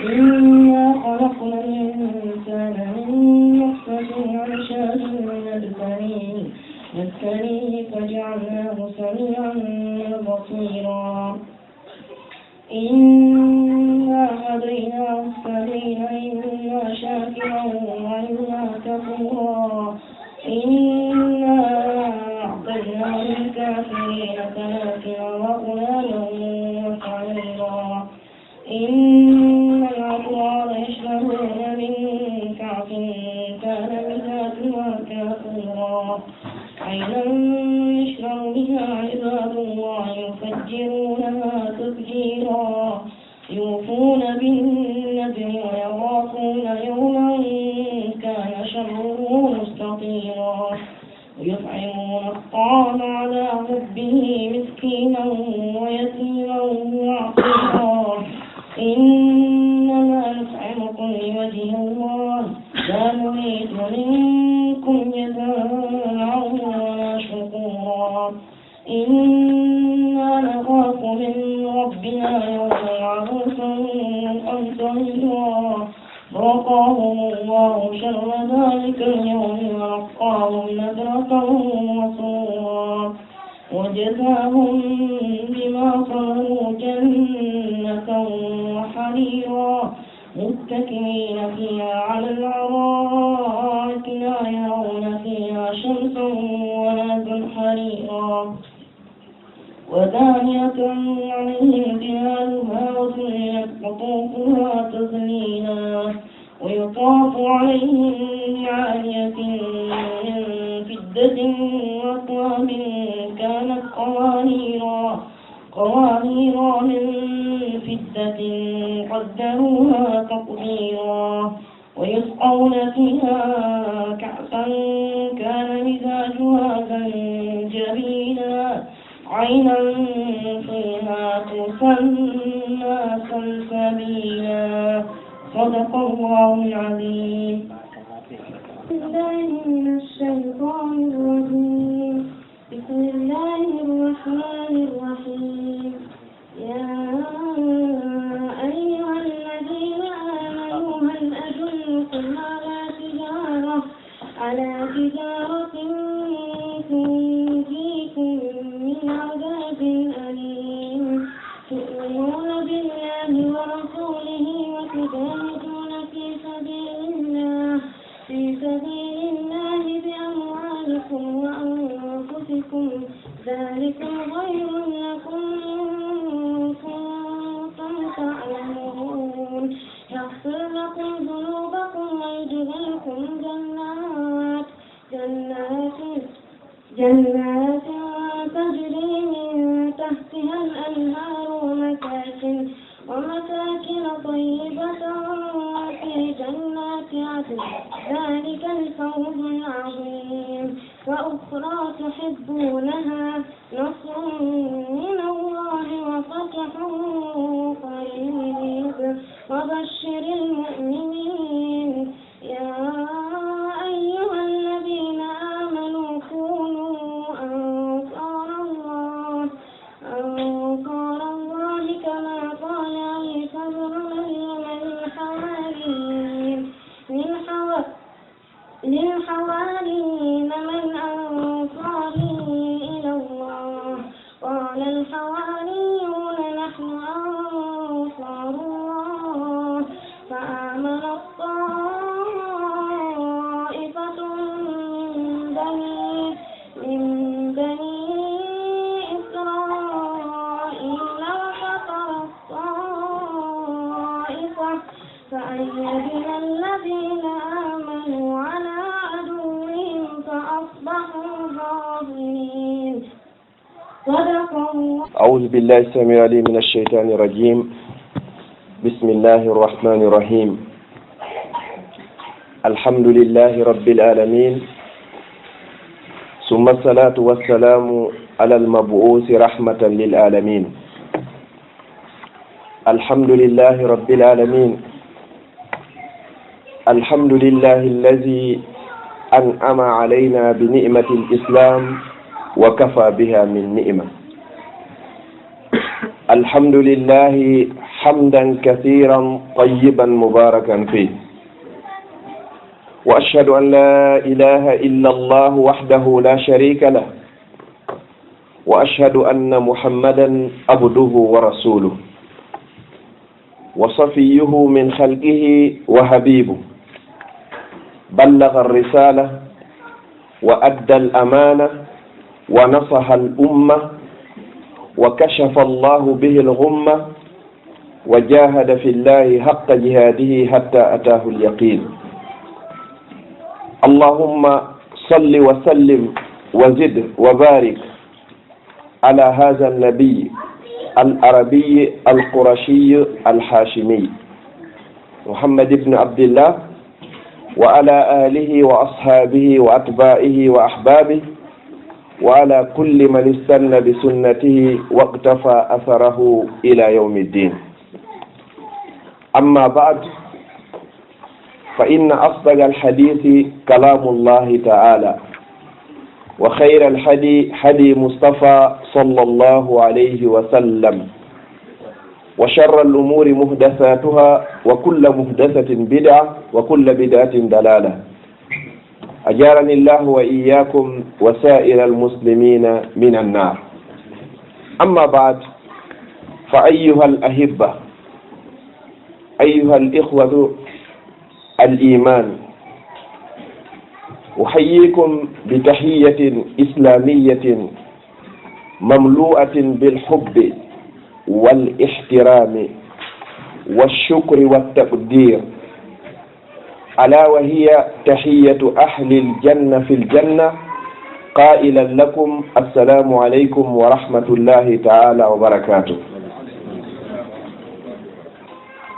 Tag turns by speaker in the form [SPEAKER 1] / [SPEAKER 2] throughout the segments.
[SPEAKER 1] إنا خلقنا الإنسان من نطفة أمشاج نبتليه فجعلناه سميعا بصيرا. إنا هديناه السبيل إما شاكرا وإما كفورا. إنا أعطينا للكافرين سلاسل وأغلالا وسعيرا. إن الأبرار يشربون من كأس كان مزاجها كافورا. عينا يشرب بها عباد الله يفجرونها تفجيرا. يوفون بالنذر ويخافون يوما كان شره مستطيرا. ويطعمون الطعام على حبه مسكينا ويتيما وعصيرا. إنما نطعمكم لوجه الله لا نريد منكم جزاء ولا شكورا. إنا نخاف من ربنا يوما عبوسا قمطريرا. وقاهم الله شر ذلك اليوم ولقاهم نضرة وسرورا. وجزاهم بما صبروا جنة وحريرا. متكئين فيها على الأرائك لا يرون فيها شمسا ولا زمهريرا. ودانية عليهم ظلالها وذللت قطوفها تذليلا. ويطاف عليهم بعانية من فضة وأكواب كانت قوانير من فضة قدروها تقديرا. ويسقون فيها كأسا كان مزاجها زنجبيلا. عينا فيها تسمى سلسبيلا. صدق الله العظيم. من الشيطان الرجيم. بسم الله الرحمن الرحيم. يا أيها الذين آمنوا هل أدلكم على تجارة تنجيكم من عذاب أليم. تؤمنون بالله ورسوله وتجاهدون في سبيل الله بأموالكم وأنفسكم ذلكم خير لكم إن كنتم تعلمون. يغفر لكم ذنوبكم ويدخلكم جنات تجري من تحتها الأنهار ومساكن طيبة في جنات عدن ذلك الفوز العظيم. وأخرى تحبونها نصر من الله وفتح قريب وبشر المؤمنين. يا أيها الذين آمنوا كونوا أنصار الله كما قال عيسى ابن مريم للحواريين من أنصاري إلى الله؟ قال الحواريون نحن أنصار الله. فآمن طائفة من بني إسرائيل وكفر الطائفة فأيدنا الذين آمنوا على عدوهم فأصبحوا ظاهرين. صدق الله.
[SPEAKER 2] أعوذ بالله السميع العليم من الشيطان الرجيم. بسم الله الرحمن الرحيم. الحمد لله رب العالمين، ثم الصلاة والسلام على المبعوث رحمة للعالمين. الحمد لله رب العالمين. الحمد لله الذي أنعم علينا بنعمة الإسلام وكفى بها من نعمة. الحمد لله حمدا كثيرا طيبا مباركا فيه، وأشهد أن لا إله إلا الله وحده لا شريك له، وأشهد أن محمدا عبده ورسوله وصفيه من خلقه وحبيبه، بلغ الرسالة وأدى الأمانة ونصح الأمة وكشف الله به الغمة وجاهد في الله حق جهاده حتى أتاه اليقين. اللهم صل وسلم وزد وبارك على هذا النبي العربي القرشي الحاشمي محمد بن عبد الله وعلى آله وأصحابه وأتباعه وأحبابه وعلى كل من استنى بسنته واقتفى أثره إلى يوم الدين. أما بعد، فإن أصدق الحديث كلام الله تعالى، وخير الحدي حدي مصطفى صلى الله عليه وسلم، وشر الأمور محدثاتها وكل محدثة بدعة وكل بدعة ضلالة. أجارني الله وإياكم وسائر المسلمين من النار. أما بعد، فأيها الأحبة، أيها الإخوة الإيمان، أحييكم بتحية إسلامية مملوءة بالحب والاحترام والشكر والتقدير، ألا وهي تحية أهل الجنة في الجنة، قائلا لكم السلام عليكم ورحمة الله تعالى وبركاته.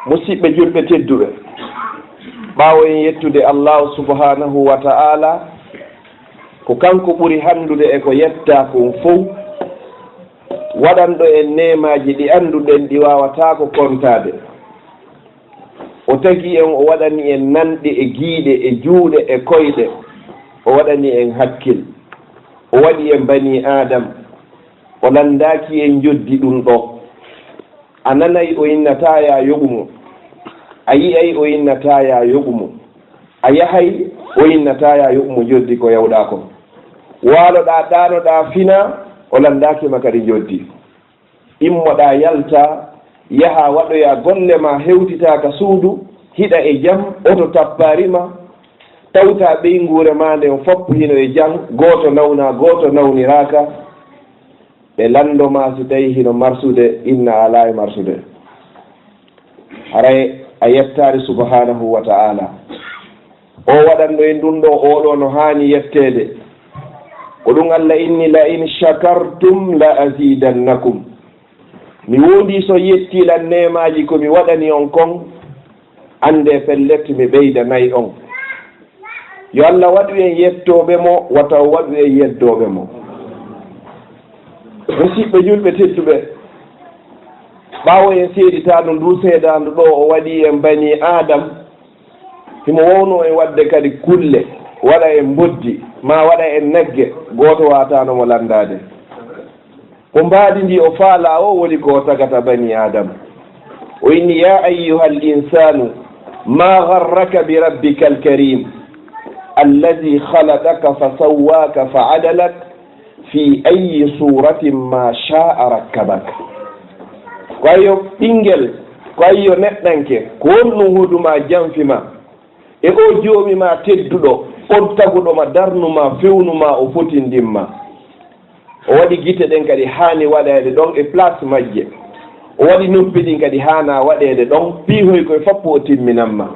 [SPEAKER 2] musidɓe julɓe tedduɓe, ɓaawo en yettude allahu subhanahu wa ta'ala ko kanko ɓuri handude e ko yetta kon fof, waɗanɗo en nemaji ɗi anduɗen ɗi wawatako kontade. O tagi en, o waɗani en nanɗe e giiɗe e juuɗe e koyɗe, o waɗani en hakkil, o waɗi en bani adam, o landaki en joddi ɗum ɗo. A nanayi o innata ya yoɓumo, a yi'ay o innata ya yoɓumo, a yahay o innata ya yoɓumo joddi ko yawɗa ko. waaloɗa ɗanoɗa fina, o landakima kadi joddi. immoɗa yalta yaha waɗoya golle ma hewtitaka suudu, hiɗa e jam, oto tapparima, tawta ɓeygure ma nden foppo hino e jam, goto nawna goto nawniraka, ɓe landoma si tawi hino marsude inna ala e marsude. haray a yettari subhanahu wa ta'ala, o waɗanɗo en ɗum ɗo oɗo no hani yettede, ko ɗum Allah inni la in shakartum la azidannakum. mi wondi so yettilan nemaji komi waɗani on kon, ande pelletti mi ɓeydanayi on. yo Allah waɗu en yettoɓe mo, wataw waɗu en yeddoɓe mo. musidɓe julɓe tedduɓe, ɓaawo en seeditano ndu seedandu ɗo, o waɗi en bani adam, himo wowno en wadde kadi kulle, waɗa en boddi, ma waɗa en nagge, goto watanomo landade. ko mbaadi ndi o faala o woni ko tagata bani adam. o inni ya ayyuha l insanu ma garraka bi rabbika alkarim alladi khalaqaka fa sawwaka fa adalak fi ayi suratin ma sha'a rakkabak. ko ayo ɓingel, ko ayo neɗɗanke, ko wonno huduma janfima, e o joomi ma tedduɗo, on taguɗoma, darnuma, fewnuma, o fotindinma. o waɗi gite ɗen kadi hani waɗede ɗon e place majje, o waɗi noppi ɗin kadi hana waɗede ɗon, piihoy koye foppo o timminanma.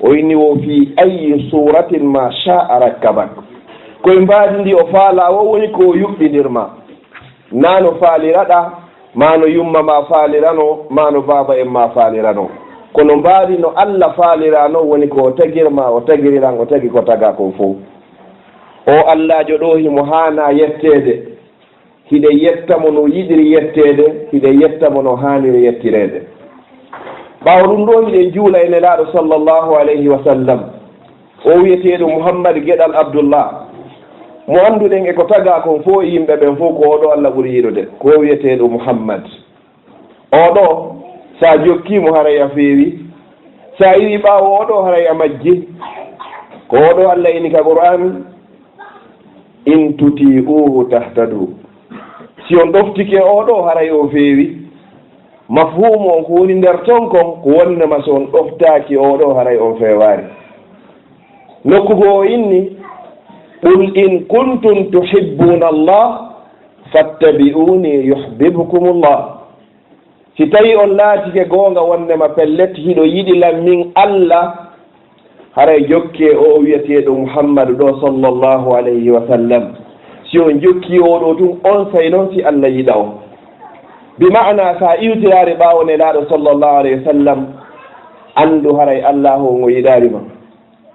[SPEAKER 2] o inni wo fi ayi suratin ma sha'a rakkabak. koye mbaadi ndi o faala o woni ko yuɓɓinirma, nano faaliraɗa, mano yumma ma faalirano, mano baba en ma faalirano, kono mbaadi no Allah faalirano woni ko o tagirma, o tagiriran, o tagi ko taga kon fof. o Allahjo ɗo himo hana yettede, hiɗe yettamo no yiɗiri yettede, hiɗe yettamo no haniri yettirede. ɓaawo ɗum ɗo hiɗen juula e nelaaɗo sallllahu alayhi wa sallam, o wiyeteeɗo Muhammad geɗal Abdullah, mo annduɗen e ko taga kon fof yimɓe ɓen fof ko oɗo Allah ɓuri yiɗude, ko wiyeteeɗo Muhammad. oɗo sa jokkimo haray a feewi sa iri ɓaawo oɗo haray a majji ko oɗo Allah ini ka Qur'an in tuti'uhu tahtadu si on ɗoftike oɗo haray o feewi mafhumu on ko woni nder ton kon ko wonnema so on ɗoftaaki oɗo haray on feewaari nokkugo o inni qul in kuntum tuhibbuna Allah fattabi'uni yuhibbukumullah si tawi on laatike goonga wonnema pellet hiɗo yiɗilan min Allah haray jokke o wiyeteeɗo Muhammadu ɗo sallllahu alayhi wa sallam si on jokki oɗo tun on say noon si Allah yiɗa o bi ma'ana sa iwtiraare ɓaawo nelaaɗo sallllahu alayhi wa sallam anndu haray allahu on o yiɗaarima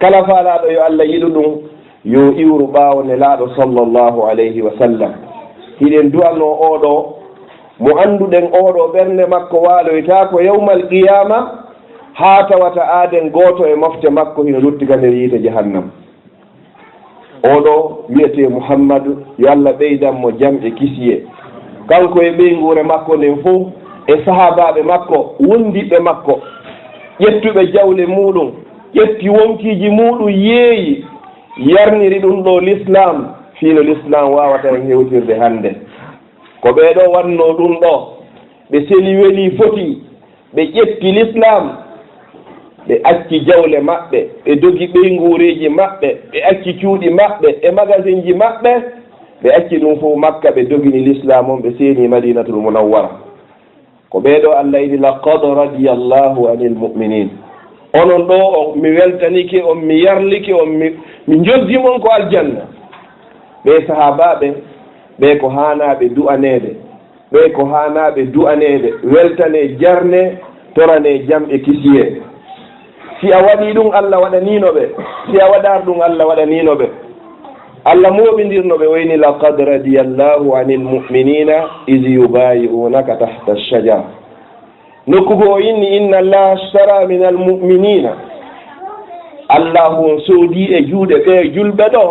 [SPEAKER 2] kala faalaaɗo yo Allah yiɗu ɗum yo iwru ɓaawo nelaaɗo sallllahu alayhi wa sallam hiɗen du'anno oɗo mo annduɗen oɗo ɓernde makko waaloyta ko yawmal qiyama haa tawata aaden gooto e mofte makko hino luttika nder yiite jahannam oɗo wiyete Muhammadu yo Allah ɓeydanmo jam e kisiye kanko e ɓeyngure makko nden fof e sahabaɓe makko wondiɓe makko ƴettuɓe jawle muɗum ƴetti wonkiiji muɗum yeeyi yarniri ɗum ɗo l'islam fiino l'islam wawata en hewtirde hannde ko ɓeeɗo wanno ɗum ɗo ɓe seli weli foti ɓe ƴetti l'islam ɓe acci jawle maɓɓe ɓe dogi ɓeygureji maɓɓe ɓe acci cuuɗi maɓɓe e magasin ji maɓɓe ɓe acci ɗum fof makka ɓe dogini l'islam on ɓe seeni madinatul munawwara ko ɓeeɗo Allah yiɗi laqad radiyallahu anil mu'minin onon ɗo on mi weltanike on mi yarlike on mi joddimon ko aljanna ɓe sahabaɓe ɓe ko hanaɓe du'aneede ɓe ko hanaɓe du'aneede weltane jarne torane jam e kisiye si a waɗi ɗum Allah waɗanino ɓe si a waɗar ɗum Allah waɗanino ɓe Allah moɓidirno ɓe wayni laqad radiyallahu anil mu'minina iz yubayi'unaka tahta ash-shajara nokkugo o inni inna Allah ashtara min al-mu'minina Allah on soodi e juuɗe ɓe julɓe ɗo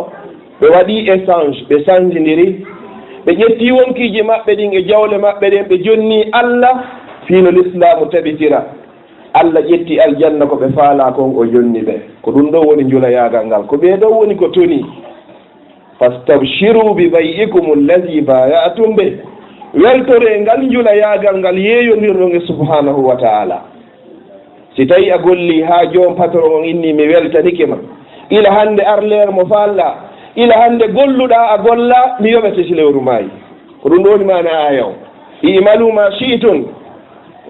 [SPEAKER 2] ɓe waɗi échange ɓe sanjidiri ɓe ƴetti wonkiji maɓɓe ɗin e jawle maɓɓe ɗen ɓe jonni Allah fiino l'islamu taɓitira Allah ƴetti aljanna ko ɓe faala kon o jonni ɓe ko ɗum ɗo woni njula yaagal ngal ko ɓe ɗo woni ko toni fastabshiru bi bay'ikum allazi baya'tum be weltore ngal njula yaagal ngal yeeyondirɗon e subhanahu wa ta'ala si tawi a golli ha joom patron on inni mi weltanike ma ila hande arleer mo faalla ila hande golluɗa a golla mi yoɓete si lewru maayi ko ɗum ɗo woni mana ayaw i'malu ma shi'tum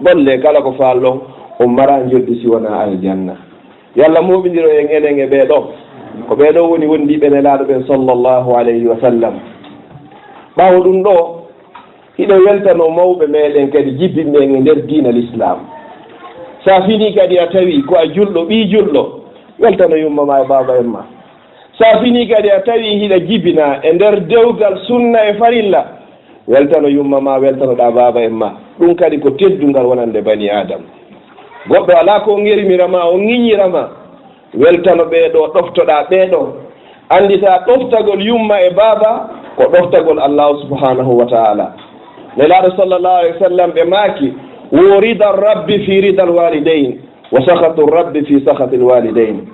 [SPEAKER 2] golle kala ko faalɗon on mara joddi si wona aljanna yalla moɓidiro en enen e ɓeeɗo ko ɓeeɗo woni wondiɓe nelaaɗo ɓen sallllahu alayhi wa sallam ɓaawo ɗum ɗo hiɗo weltano mawɓe meɗen kadi jibbinɓen e nder diina l'islam sa fini kadi a tawi ko a julɗo ɓii julɗo weltano yumma ma e baaba en ma sa fini kadi a tawi hiɗa jibina e nder dewgal sunna e farilla weltano yumma ma weltanoɗa baaba en ma ɗum kadi ko teddungal wonande bani adama goɗɗo ala ko ngerimirama o ŋiñirama weltano ɓeeɗo ɗoftoɗa ɓeeɗo andita ɗoftagol yumma e baaba ko ɗoftagol allahu subhanahu wa ta'ala nelaaɗo sallllahu alayhi wa sallam ɓe maaki wo rida rabbi fi rida alwalidain wa sahatu rabbi fi sahati alwalidain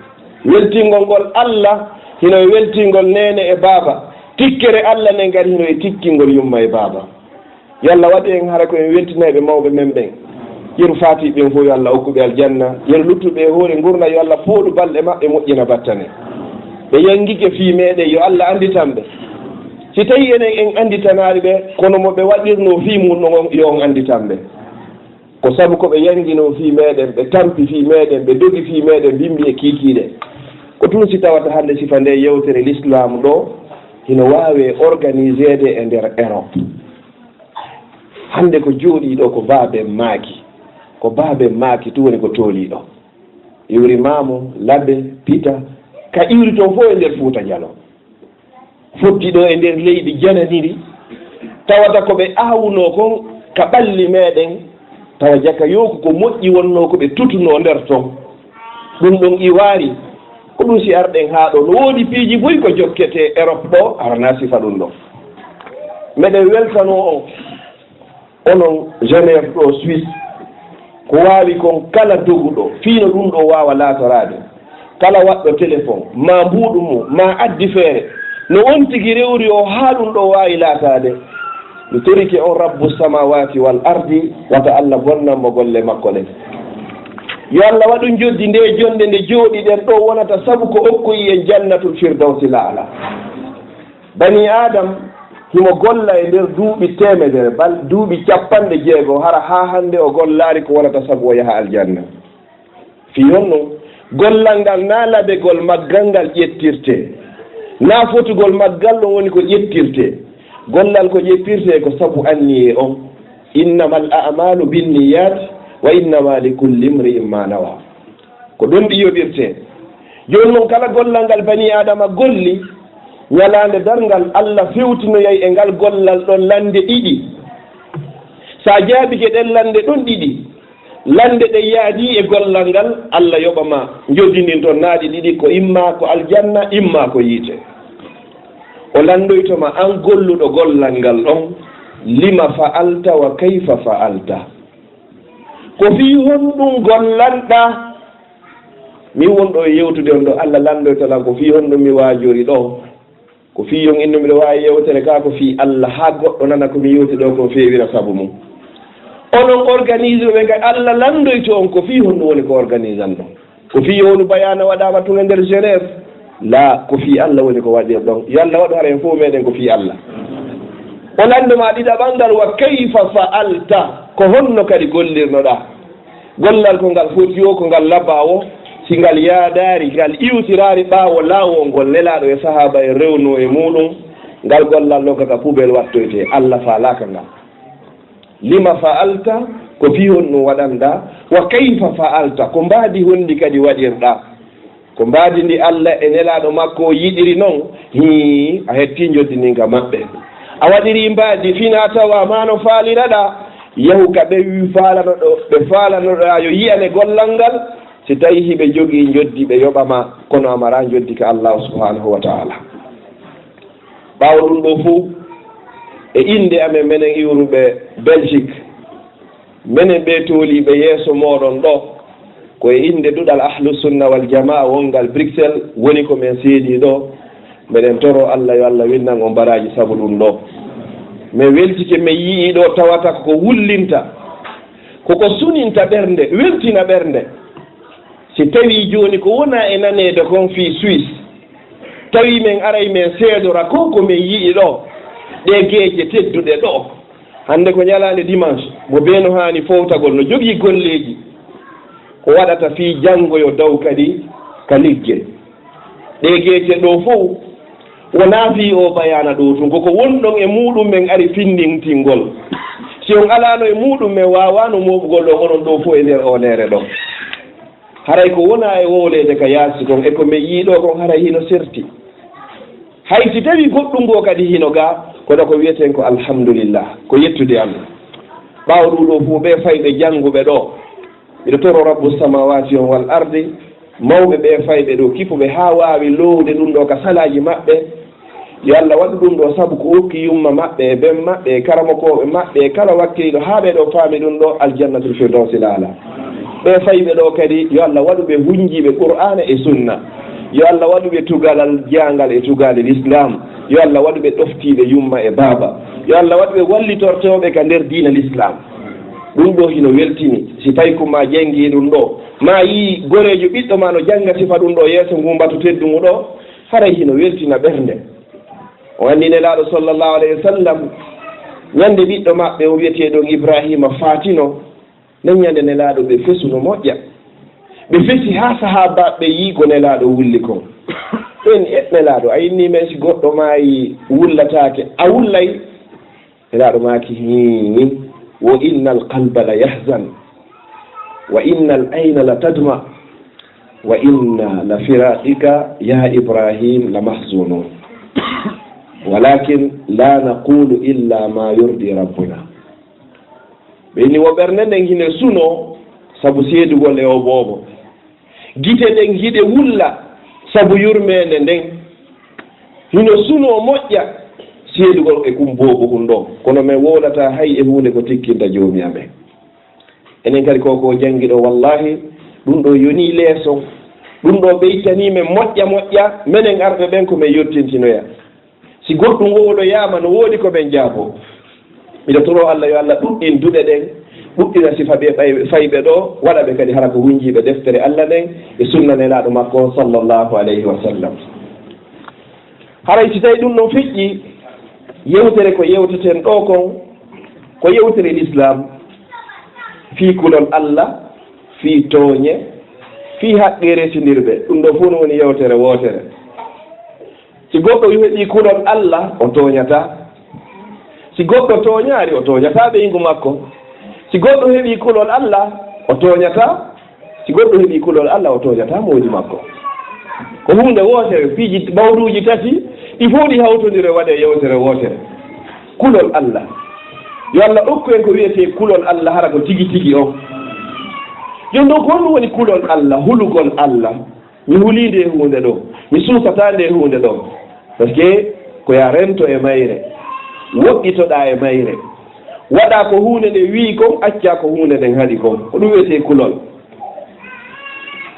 [SPEAKER 2] weltingol ngol Allah hino e weltingol nene e baaba tikkere Allah ne ngari hino e tikkingol yumma e baaba yalla waɗi en hara ko en weltinaɓe mawɓe men ɓen yeru faati ɓen fof yo Allah hokkuɓe aljanna yeru luttuɓe e hoore gurna yo Allah pooɗu balɗe maɓɓe moƴƴina battane ɓe yangike fii meɗen yo Allah anditanɓe si tawi enen en anditanaari ɓe kono mo ɓe waɗirno fii muɗum on yo on anditanɓe ko sabu ko ɓe yangino fii meɗen ɓe tampi fii meɗen ɓe dogi fii meɗen bimbi e kiikiiɗe ko tun si tawata hannde sifa nde yewtere l'islam ɗo hino waawe organisede e nder Europe hannde ko jooɗiɗo ko baabe maaki ko baabe maaki tu woni ko tooliɗo iwri maamo labbe pita ka iwri to fof e nder Fuuta Jallo fottiɗo e nder leydi jananiri tawata ko ɓe aawuno kon ka ɓalli meɗen tawa jaka yooku ko moƴƴi wonno ko ɓe tutuno nder ton ɗum ɗon iwaari ko ɗum si arɗen haa ɗo no woodi piiji boyi ko jokkete Europe ɗo arana sifa ɗum ɗo meɗen weltano on onon Genève ɗo Suisse ko waawi kon kala doguɗo fiino ɗum ɗo waawa laatorade kala waɗɗo téléphone ma mbuuɗu mum ma addi feere no on tigi rewri o haa ɗum ɗo waawi laatade mi torike on rabbu samawati wal ardi wata Allah bonnanmo golle makko ɗen yo Allah waɗum joddi nde jonde nde jooɗiɗen ɗo wonata sabu ko okkoyi en jannatul firdawsi laala bani adam himo golla e nder duuɓi temedere duuɓi 60 hara ha hande o gollaari ko wonata sabu o yaha aljanna fi honno gollal ngal na labegol maggal ngal ƴettirte na fotugol maggal ɗon woni ko ƴettirte gollal ko ƴettirte ko sabu anniye on innama al a'malu binniyat wa innama likulli imri'in ma nawa ko ɗon ɗi yoɓirte joni noon kala gollal ngal bani adama golli ñalande darngal Allah fewtinoyay e ngal gollal ɗon lande ɗiɗi sa jaabike ɗen lande ɗon ɗiɗi lande ɗe yaadi e gollal ngal Allah yoɓama joddindin toon naaɗi ɗiɗi ko imma ko aljanna imma ko yiite o landoytoma an golluɗo gollal ngal ɗon lima fa'alta wa kayfa fa'alta ko fi honɗum gollanɗa mi wonɗo e yewtude on ɗo Allah landoytolan ko fi honɗum mi waajori ɗo ko fi yon inno miɗo wawi yewtere ka ko fi Allah ha goɗɗo nana komi yewti ɗo ko fewira sabu mum onon organise ɓe gay Allah landoyto on ko fi honɗum woni ko organise an ɗon ko fi yownu bayana waɗama tun e nder Genève la ko fi Allah woni ko waɗir ɗon yo Allah waɗu hara en fof meɗen ko fi Allah o landema ɗiɗaɓal ngal wa kayfa fa'alta ko honno kadi gollirnoɗa gollal ko ngal foti o ko ngal labawo si ngal yaadari ngal iwtirari ɓaawo laawol ngol nelaɗo e sahaba e rewno e muɗum ngal gollal ɗo kaka pubel wattoyte Allah faalaka ngal lima fa'alta ko fi honno waɗanda wa kayfa fa'alta ko mbaadi honndi kadi waɗirɗa ko mbaadi ndi Allah e nelaɗo makko yiɗiri noon hi a hetti joddininga maɓɓe a waɗiri mbaadi fina tawa ma no faaliraɗa yahu ka ɓe wi faalanoɗo ɓe faalanoɗa yo yiyane gollal ngal si tawi hiɓe jogii joddi ɓe yoɓama kono amara joddi ka allahu subhanahu wa taala ɓaawo ɗum ɗo fuu e inde amen menen iwruɓe Belgique menen ɓe tooliɓe yeeso moɗon ɗo koye inde duɗal ahlusunna wal jamaa wongal Bruxelles woni ko men seedi ɗo meɗen toro Allah yo Allah winnan o mbaraji sabu ɗum ɗo min weltike min yii ɗo tawata ko wullinta koko suninta ɓernde weltina ɓernde si tawi joni ko wona e nanede kon fi Suisse tawi min aray min seedora ko min yii ɗo ɗe geeje tedduɗe ɗo hande ko ñalande dimanche mo beeno hani fowtagol no jogii golleji ko waɗata fi janngoyo dow kadi ka ligge ɗe geeje ɗo fof wona fi o bayana ɗo tun koko wonɗon e muɗum men ari findintingol si on alano e muɗum men wawano moɓugol ɗo onon ɗo fof e nder o nere ɗo haray ko wona e wowlede ka yaasi kon e ko min yiiɗo kon haray hino serti hay si tawi goɗɗum ngo kadi hino ga kono ko wiyeten ko alhamdulillah ko yettude Allah ɓaawo ɗum ɗo fof ɓe fayɓe jannguɓe ɗo miɗo toro rabbu samawati on wal ardi mawɓe ɓe fayɓe ɗo kifuɓe ha wawi lowde ɗum ɗo ka salaji maɓɓe yo Allah waɗu ɗum ɗo saabu ko hokki yumma maɓɓe e ben maɓɓe e karamokoɓe maɓɓe e kala wakkiliɗo ha ɓe ɗo faami ɗum ɗo aljannatul firdawsi laala ɓe fayɓe ɗo kadi yo Allah waɗu ɓe hunjiɓe qur'ana e sunna yo Allah waɗu ɓe tugalal jangal e tugali l'islam yo Allah waɗu ɓe ɗoftiɓe yumma e baaba yo Allah waɗu ɓe wallitortoɓe ka nder diina l'islam ɗum ɗo hino weltini si tawi kuma jengi ɗum ɗo ma yi gorejo ɓiɗɗo ma no janga sifa ɗum ɗo yeeso ngumbatu teddumu ɗo haray hino weltina ɓernde o anndi nelaaɗo sallllahu alayhi wa sallam ñande ɓiɗɗo maɓɓe o wiyeteɗon Ibrahima fatino nen ñande nelaaɗo ɓe fesu no moƴƴa ɓe fesi ha sahabaɓe yi ko nelaaɗo wulli kon ɗen nelaaɗo a inni men si goɗɗo maayi wullatake a wullay nelaaɗo maaki hi wo inna al qalba la yahzan wa inna al ayna la tadma wa inna la firaqika ya Ibrahim la mahzunun walakin la naqulu illa ma yurdi rabbuna ɓeni wo ɓernde nden hine suno sabu seedugol e o boobo gite ɗen hiɗe wulla sabu yurmede nden hino suno moƴƴa seedugol e kum boobo ɗum ɗo kono min wowlata hay e hunde ko tikkinta joomi amen enen kadi koko jangiɗo wallahi ɗum ɗo yoni leeso ɗum ɗo ɓeytanime moƴƴa minen arɓe ɓen ko min yottintinoya si goɗɗum woɗoyama no woodi ko ɓen jaabo miɗa toro Allah yo Allah ɗuɗɗin duɗe ɗen ɗuɗɗina sifa ɓe fayɓe ɗo waɗa ɓe kadi hara ko hunjiɓe deftere Allah ɗen e sunna nelaɗo makko sallllahu alayhi wa sallam. haray si tawi ɗum ɗon feƴƴi yewtere ko yewteten ɗo kon ko yewtere l'islam fii kulol Allah fii tooñe fii haqqe residirɓe ɗum ɗo fof no woni yewtere wootere. si goɗɗo heeɓi kulol Allah o tooñata, si goɗɗo tooñaari o tooñata ɓeygu makko. si goɗɗo heeɓi kulol Allah o tooñata, si goɗɗo heeɓi kulol Allah o tooñata moodi makko. ko hunde wootere piiji mawɗuuji tati ɗi fof ɗi hawtondire waɗe yewtere wootere. kulol Allah yo Allah ɗokku en ko wiyete kulol Allah hara ko tigi tigi o. jon ɗo ko honɗum woni kulol Allah, hulugol Allah. mi huli nde hunde ɗo, mi suusata nde hunde ɗo, par ce que ko ya rento e mayre, woɗɗitoɗa e mayre, waɗa ko hunde nde wii kon, acca ko hunde nden haɗi kon, ko ɗum wiyete kulol.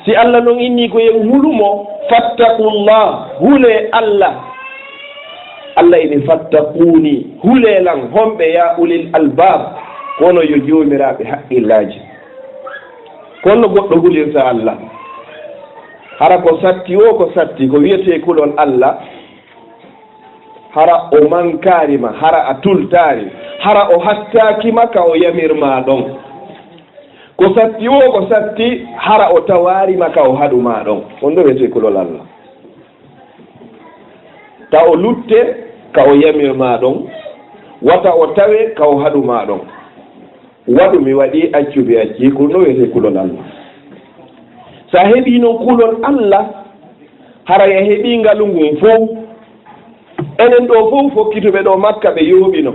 [SPEAKER 2] si Allah noon inni ko yen hulumo fattaqullah, hule Allah. Allah ini fattaquni, hulelan homɓe ya ulil albab, kono yo jomiraɓe haqqillaji. kono goɗɗo hulirta Allah hara ko satti o ko satti ko wiyete kulol Allah hara o mankarima, hara a tultari, hara o hattakima ka o yamirma ɗon. ko satti o ko satti hara o tawarima ka o haɗuma ɗon. on ɗo wiyete kulol Allah. ta o lutte ka o yamirma ɗon, wata o tawe ka o haɗuma ɗon. waɗu mi waɗi accuɓe acci ko ɗo wiyete kulol Allah. sa heɓi noon kulol Allah hara ya heɓi ngalu ngun fof, enen ɗo fof fokkituɓe ɗo Makka ɓe yooɓino,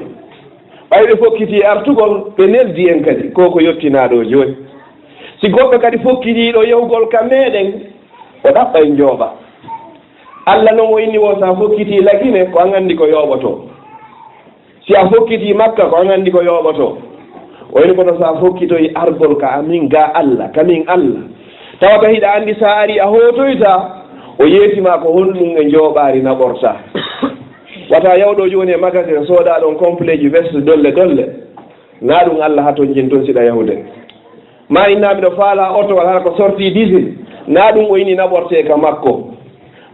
[SPEAKER 2] ɓayɓe fokkiti artugol ɓe neldi en kadi koko yottinaɗo joni. si goɗɗo kadi fokkitiɗo yewgol ka meɗen o ɗaɓɓa en jooɓa. Allah noon o inni wo sa fokkiti lagine ko an andi ko yooɓoto, si a fokkiti Makka ko an andi ko yooɓoto. o ini kono sa fokkitoyi argol ka amin ga Allah, kamin Allah, tawata hiɗa andi sa ari a hotoyta o yeetima ko honɗum e jooɓaari naɓorta. wata yawɗo joni e magasin sooda ɗon complet ji veste dolle na ɗum Allah haton jin toon siɗa yahude. ma innaɓe ɗo faala auto wala ko sorti diesel, na ɗum o ini naɓorte ka makko.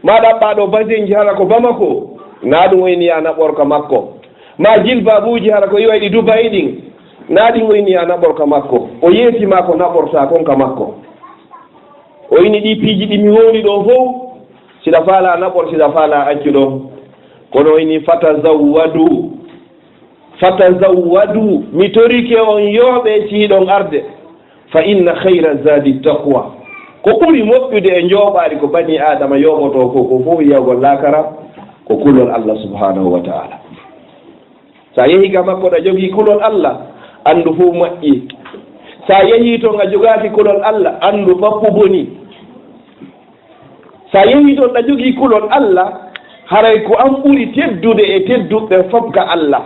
[SPEAKER 2] ma ɗaɓɓa ɗo basinji hara ko Bamako, na ɗum o ini ya naɓor ka makko. ma jilbabuji hara ko yiwayɗi Dubai ɗin, na ɗin o ini ya naɓor ka makko. o yeetima ko naɓorta kon ka makko. o ini ɗi piiji ɗi mi woni ɗo fof siɗa faala naɓor, siɗa faala accu ɗo. kono ini fatazawwadu mi torike on yooɓe ciiɗon arde, fa inna hayra zadi taqwa, ko ɓuri moƴƴude e jooɓaari ko bani adama yooɓoto ko fof yiyagol laakara ko kulol Allah subhanahu wa ta'ala. sa yehi ka makko ɗa jogii kulol Allah anndu fof moƴƴi, sa yehi to nga jogaaki kulol Allah anndu fappu boni. sa yehi toon ɗa jogii kulol Allah haray ko an ɓuri teddude e tedduɓe fof ka Allah.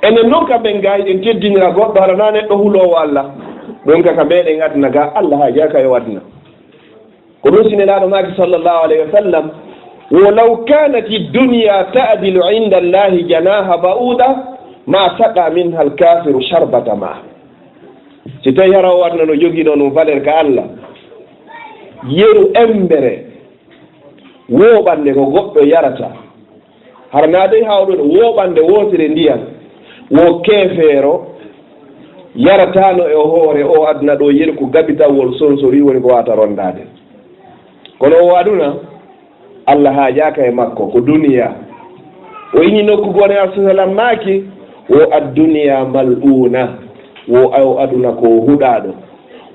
[SPEAKER 2] enen noon kamɓe gaayi en teddinira goɗɗo hara na neɗɗo hulowo Allah, ɗon kaka meɗen adna ga Allah ha jaka yo adna. ko ɗum sinelaɗo maki sallllahu alayhi wa sallam wolaw kanat dunya ta'dilu inda Allahi janaha ba'uda ma saqa minha alkafiru sharbata ma. si tawi hara o adna no joguino ɗum valeur ka Allah, yeru embere woɓande ko goɗɗo yarata, hara naade hawɗo woɓande wotire ndiyam wo keefeero yaratano e hoore o aduna ɗo yeru ko gabitawol sonsori woni ko wata rondade. kono o aduna Allah haajaka e makko ko duniya. o ini nokku gone alsasalam maaki wo adduniya mal'una, wo aduna ko huɗaɗo,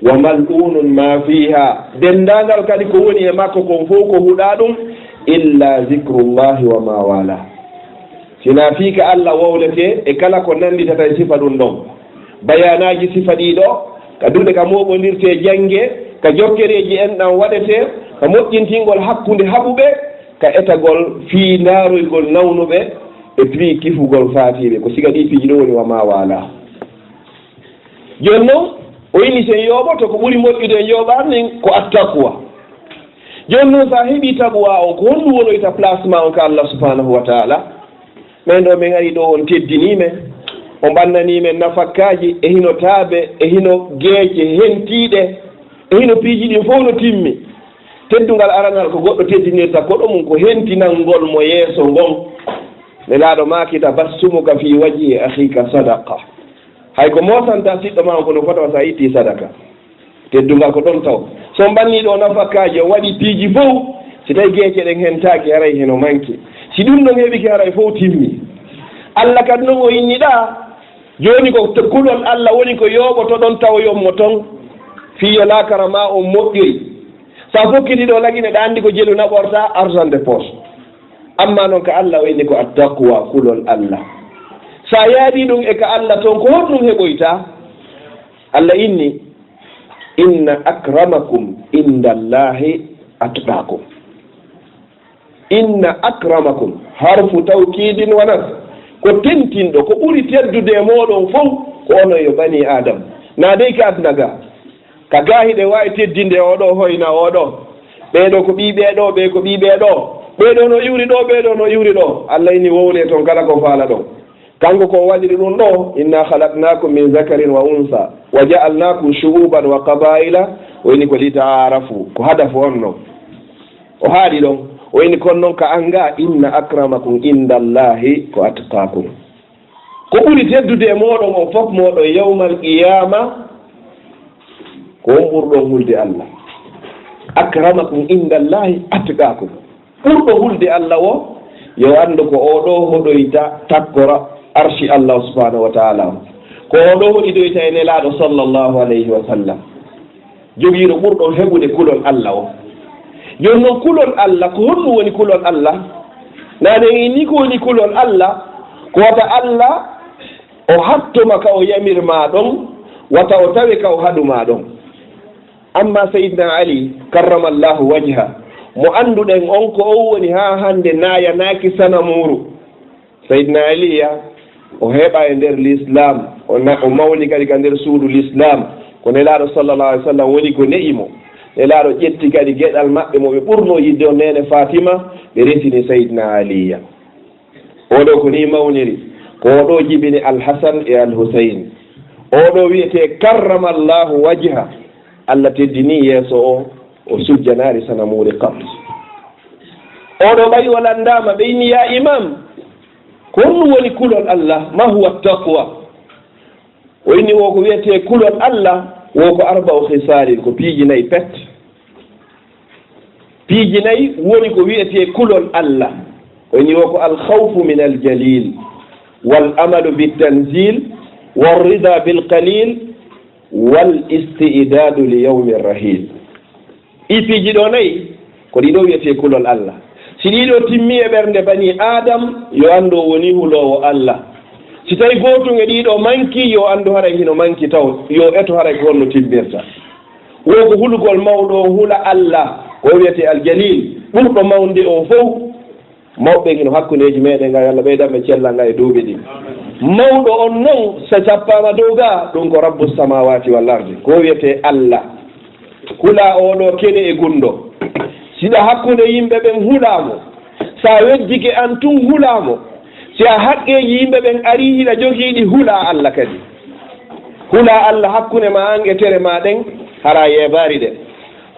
[SPEAKER 2] wa mal'unun ma fiha, dendagal kadi ko woni e makko kon fof ko huɗa ɗum, illa zicrullahi wa ma wala. sina fiika Allah wowlete e kala ko nanditata e sifa ɗum ɗon. bayanaji sifa ɗiɗo ka duɗe ka moɓodirte jangge, ka jokkereji en ɗan waɗete, ka moƴƴintingol hakkude haɓuɓe, ka etagol fii ndaroygol nawnuɓe e fii kifugol faatiɓe, ko siga ɗi piiji ɗo woni wa ma wala. joni noon o ini sen yooɓoto ko ɓuri moƴƴude e yooɓar nin ko attaqwa joni noon sa heeɓi taqwa o ko honɗum wonoyta placement on ka Allah subhanahu wa taala min ɗo min ari ɗo on teddinimen o ɓannanimen nafakkaji e hino taabe e hino geece hentiiɗe e hino piiji ɗin fof no timmi teddungal aranal ko goɗɗo teddinirta koɗo mum ko hentinalngol mo yeeso ngon ne laaɗo makita bassumuka fi wajhi akhika sadaqa hay ko mosanta siɗɗo ma kono fotawa sa itti sadaka teddungal ko ɗon taw so ɓanni ɗo nafakkaji o waɗi piiji fof si tawi geece ɗen hentaki haray heno manki si ɗum ɗon heɓiki haray fof timmi Allah kadi noon o inniɗa joni ko kulol Allah woni ko yooɓoto ɗon taw yommo toon fiyo lakara ma on moƴƴiri sa fokkiti ɗo lagine ɗa andi ko jelu naɓorta argent de poche amma noon ko Allah o inni ko attaqwa kulol Allah sa yaadi ɗum e ka Allah toon ko honɗum heɓoyta Allah inni inna akramakum inda Allahi atqakum inna akramakum harfu tawkidin wa nas ko tentinɗo ko ɓuri teddude e moɗon fof ko onon yo bani adam na dey ka adnaga ka gaahiɗe wawi teddinde oɗo hoyna oɗo ɓeɗo ko ɓiɓeɗo ɓe ko ɓiɓeɗo ɓeɗo no iwri ɗo ɓeɗo no iwri ɗo Allah ini wowle toon kala ko faala ɗon kanko ko waɗiri ɗum ɗo inna halaknakum min zakarin wa unsa wa ja'alnakum shu'uban wa qabaila o ini ko litaarafu ko hadafu on noon o haaɗi ɗon o ini kon noon ka anga inna akramakum inda Allahi ko atqakum ko ɓuri teddude e moɗon o fof moɗon yawmal qiyama ko on ɓurɗon hulde Allah akramakum inda Allahi atqakum ɓurɗo hulde Allah o yo andu ko oɗo hoɗoyta takkora arshi Allah subhanahu wa ta'ala ko oɗo hoɗiɗoyta e nelaɗo sallallahu alayhi wa sallam jogiiɗo ɓurɗo heɓude kulol Allah o joni noon kulol Allah ko honɗum woni kulol Allah nane ni ko woni kulol Allah ko wata Allah o hattoma ka o yamirma ɗon wata o tawi ka o haɗuma ɗon amma Sayyidina Ali karramallahu wajha mo annduɗen on ko o woni ha hande nayanaki sanamuru Sayyidina Aliya o heeɓa e nder l'islam o mawni kadi ka nder suudu l'islam ko nelaɗo sallallahu alih w sallam woni ko ne'imo nelaɗo ƴetti kadi geɗal maɓɓe mo ɓe ɓurno yidde o nene Fatima ɓe resini Sayyidina Aliya oɗo ko ni mawniri ko oɗo jibini Al-Hasan e Al-Husayn oɗo wiyete karramallahu wajha Allah teddini yeeso o sujjanari sanamuri qat oɗo ɓayi o landama ɓe inni ya imam ko honɗum woni kulol Allah ma huwa taqwa o inni wo ko wiyete kulol Allah wo ko arba'u khisalin ko piiji nayyi pet piiji nayyi woni ko wiyete kulol Allah o inni wo ko alkhawfu min aljalil wal amalu bitanzil والرضا بالقليل والاستعداد ليوم الرحيل ipiiji ɗo nayi ko ɗiɗo wiyete kulol Allah si ɗiɗo timmi e ɓernde bani adam yo anndu woni hulowo Allah si tawi gootum e ɗiɗo manki yo anndu haray hino manki taw yo eto haray ko honno timmirta wo ko hulgol mawɗo o hula Allah ko wiyete aljalil ɓurɗo mawnde o fof mawɓe hino hakkundeji meɗen ga Allah ɓeydanɓe cellal nga e duuɓi ɗi mawɗo on noon so cappama dow ga ɗum ko rabbu samawati wal ardi ko wiyete Allah hula oɗo keɗe e gunɗo siɗa hakkunde yimɓe ɓen hulamo sa wejjike an tun hulamo si a haqqeji yimɓe ɓen ari hiɗa jogiiɗi hula Allah kadi hula Allah hakkunde ma an e tere ma ɗen hara yebari ɗe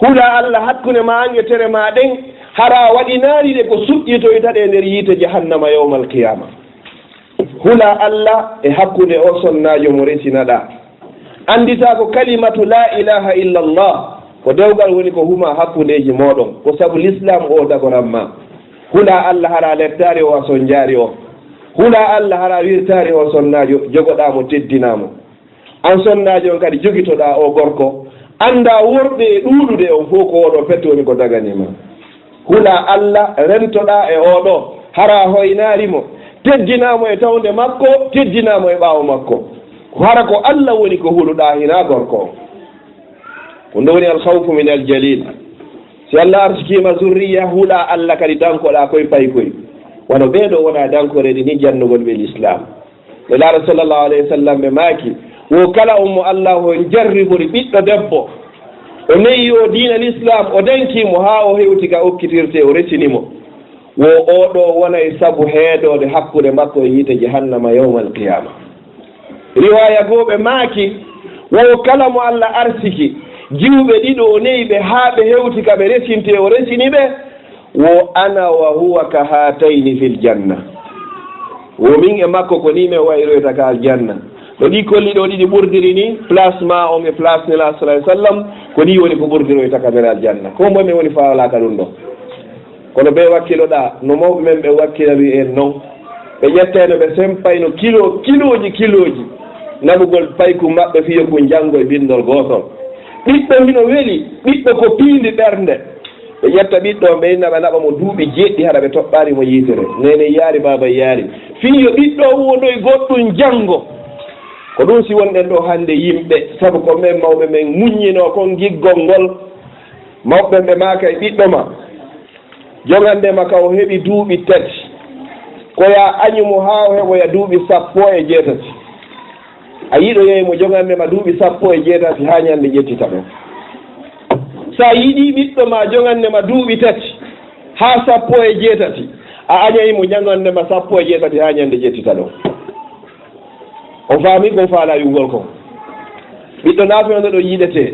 [SPEAKER 2] hula Allah hakkunde ma an e tere ma ɗen hara waɗinari ɗe ko suƴƴitoytaɗe nder yiite jahannama yawmal qiyama hula Allah e hakkunde o sonnajo mo resinaɗa andita ko kalimatu la ilaha illa Allah ko dewgal woni ko huma hakkundeji moɗon ko sabu l'islam o dagoranma hula Allah hara lettari o a son jaari o hula Allah hara wirtari o sonnajo jogoɗamo teddinamo an sonnajo on kadi jogitoɗa o gorko anda worɓe e ɗuɗude on fof ko oɗo pette woni ko daganima hula Allah rentoɗa e oɗo hara hoynarimo teddinamo e tawde makko teddinamo e ɓaawo makko hara ko Allah woni ko huluɗa hina gorko ko ndowni alkhawfu min aljalil si Allah arsikima zurriya hula Allah kadi dankoɗa koye pay koye wono ɓeeɗo wona dankoreɗi ni jannugol ɓe l'islam ɓe laaɗo sallllahu alayhi wa sallam ɓe maaki wo kala ummo allah o jarribori ɓiɗɗo debbo o neyi o diina l'islam o dankimo ha o hewti ka okkitirte o resinimo wo oɗo wona e saabu heedode hakkude makko e yiite jahannama yawma alqiyama riwaya goɓe maaki wo kala mo allah arsiki jiwɓe ɗiɗo o neyi ɓe ha ɓe hewti ka ɓe resinte o resini ɓe wo ana wa huwa ka hatayni fil janna wo min e makko ko ni min wayroyta ka aljanna ɗo ɗi kolli ɗo ɗiɗi ɓurdiri ni place ma on e place nela salah sallam ko ni woni ko ɓurdiroyta ka nder aljanna ko moy min woni fawalaka ɗum ɗo kono ɓe wakkiloɗa no mawɓe men ɓe wakkilari en noon ɓe ƴetteno ɓe sempayno kiloji naɓugol payku maɓɓe fiyo ko janngo e bindol gotol ɓiɗɗo hino weeli ɓiɗɗo ko piindi ɓernde ɓe ƴetta ɓiɗɗo ɓe inna ɓe naɓa mo duuɓi jeɗɗi haɗa ɓe toɓɓari mo yiitere nene yaari baba yaari fiyo ɓiɗɗo wonoye goɗɗum janngo ko ɗum si wonɗen ɗo hannde yimɓe sabu ko men mawɓe men muññino kon giggol ngol mawɓe ɓe maaka e ɓiɗɗo ma jogandema ka o heɓi duuɓi tati koya añumo ha o heɓoya duuɓi 17 a yiɗo yeeymo jogandema duuɓi 17 ha ñande ƴettita ɗo sa yiɗi ɓiɗɗo ma jogandema duuɓi tati ha 17 a añayimo jogandema 17 ha ñande ƴettita ɗo on faami kon faala yungol kon ɓiɗɗo na fewno ɗo yiɗete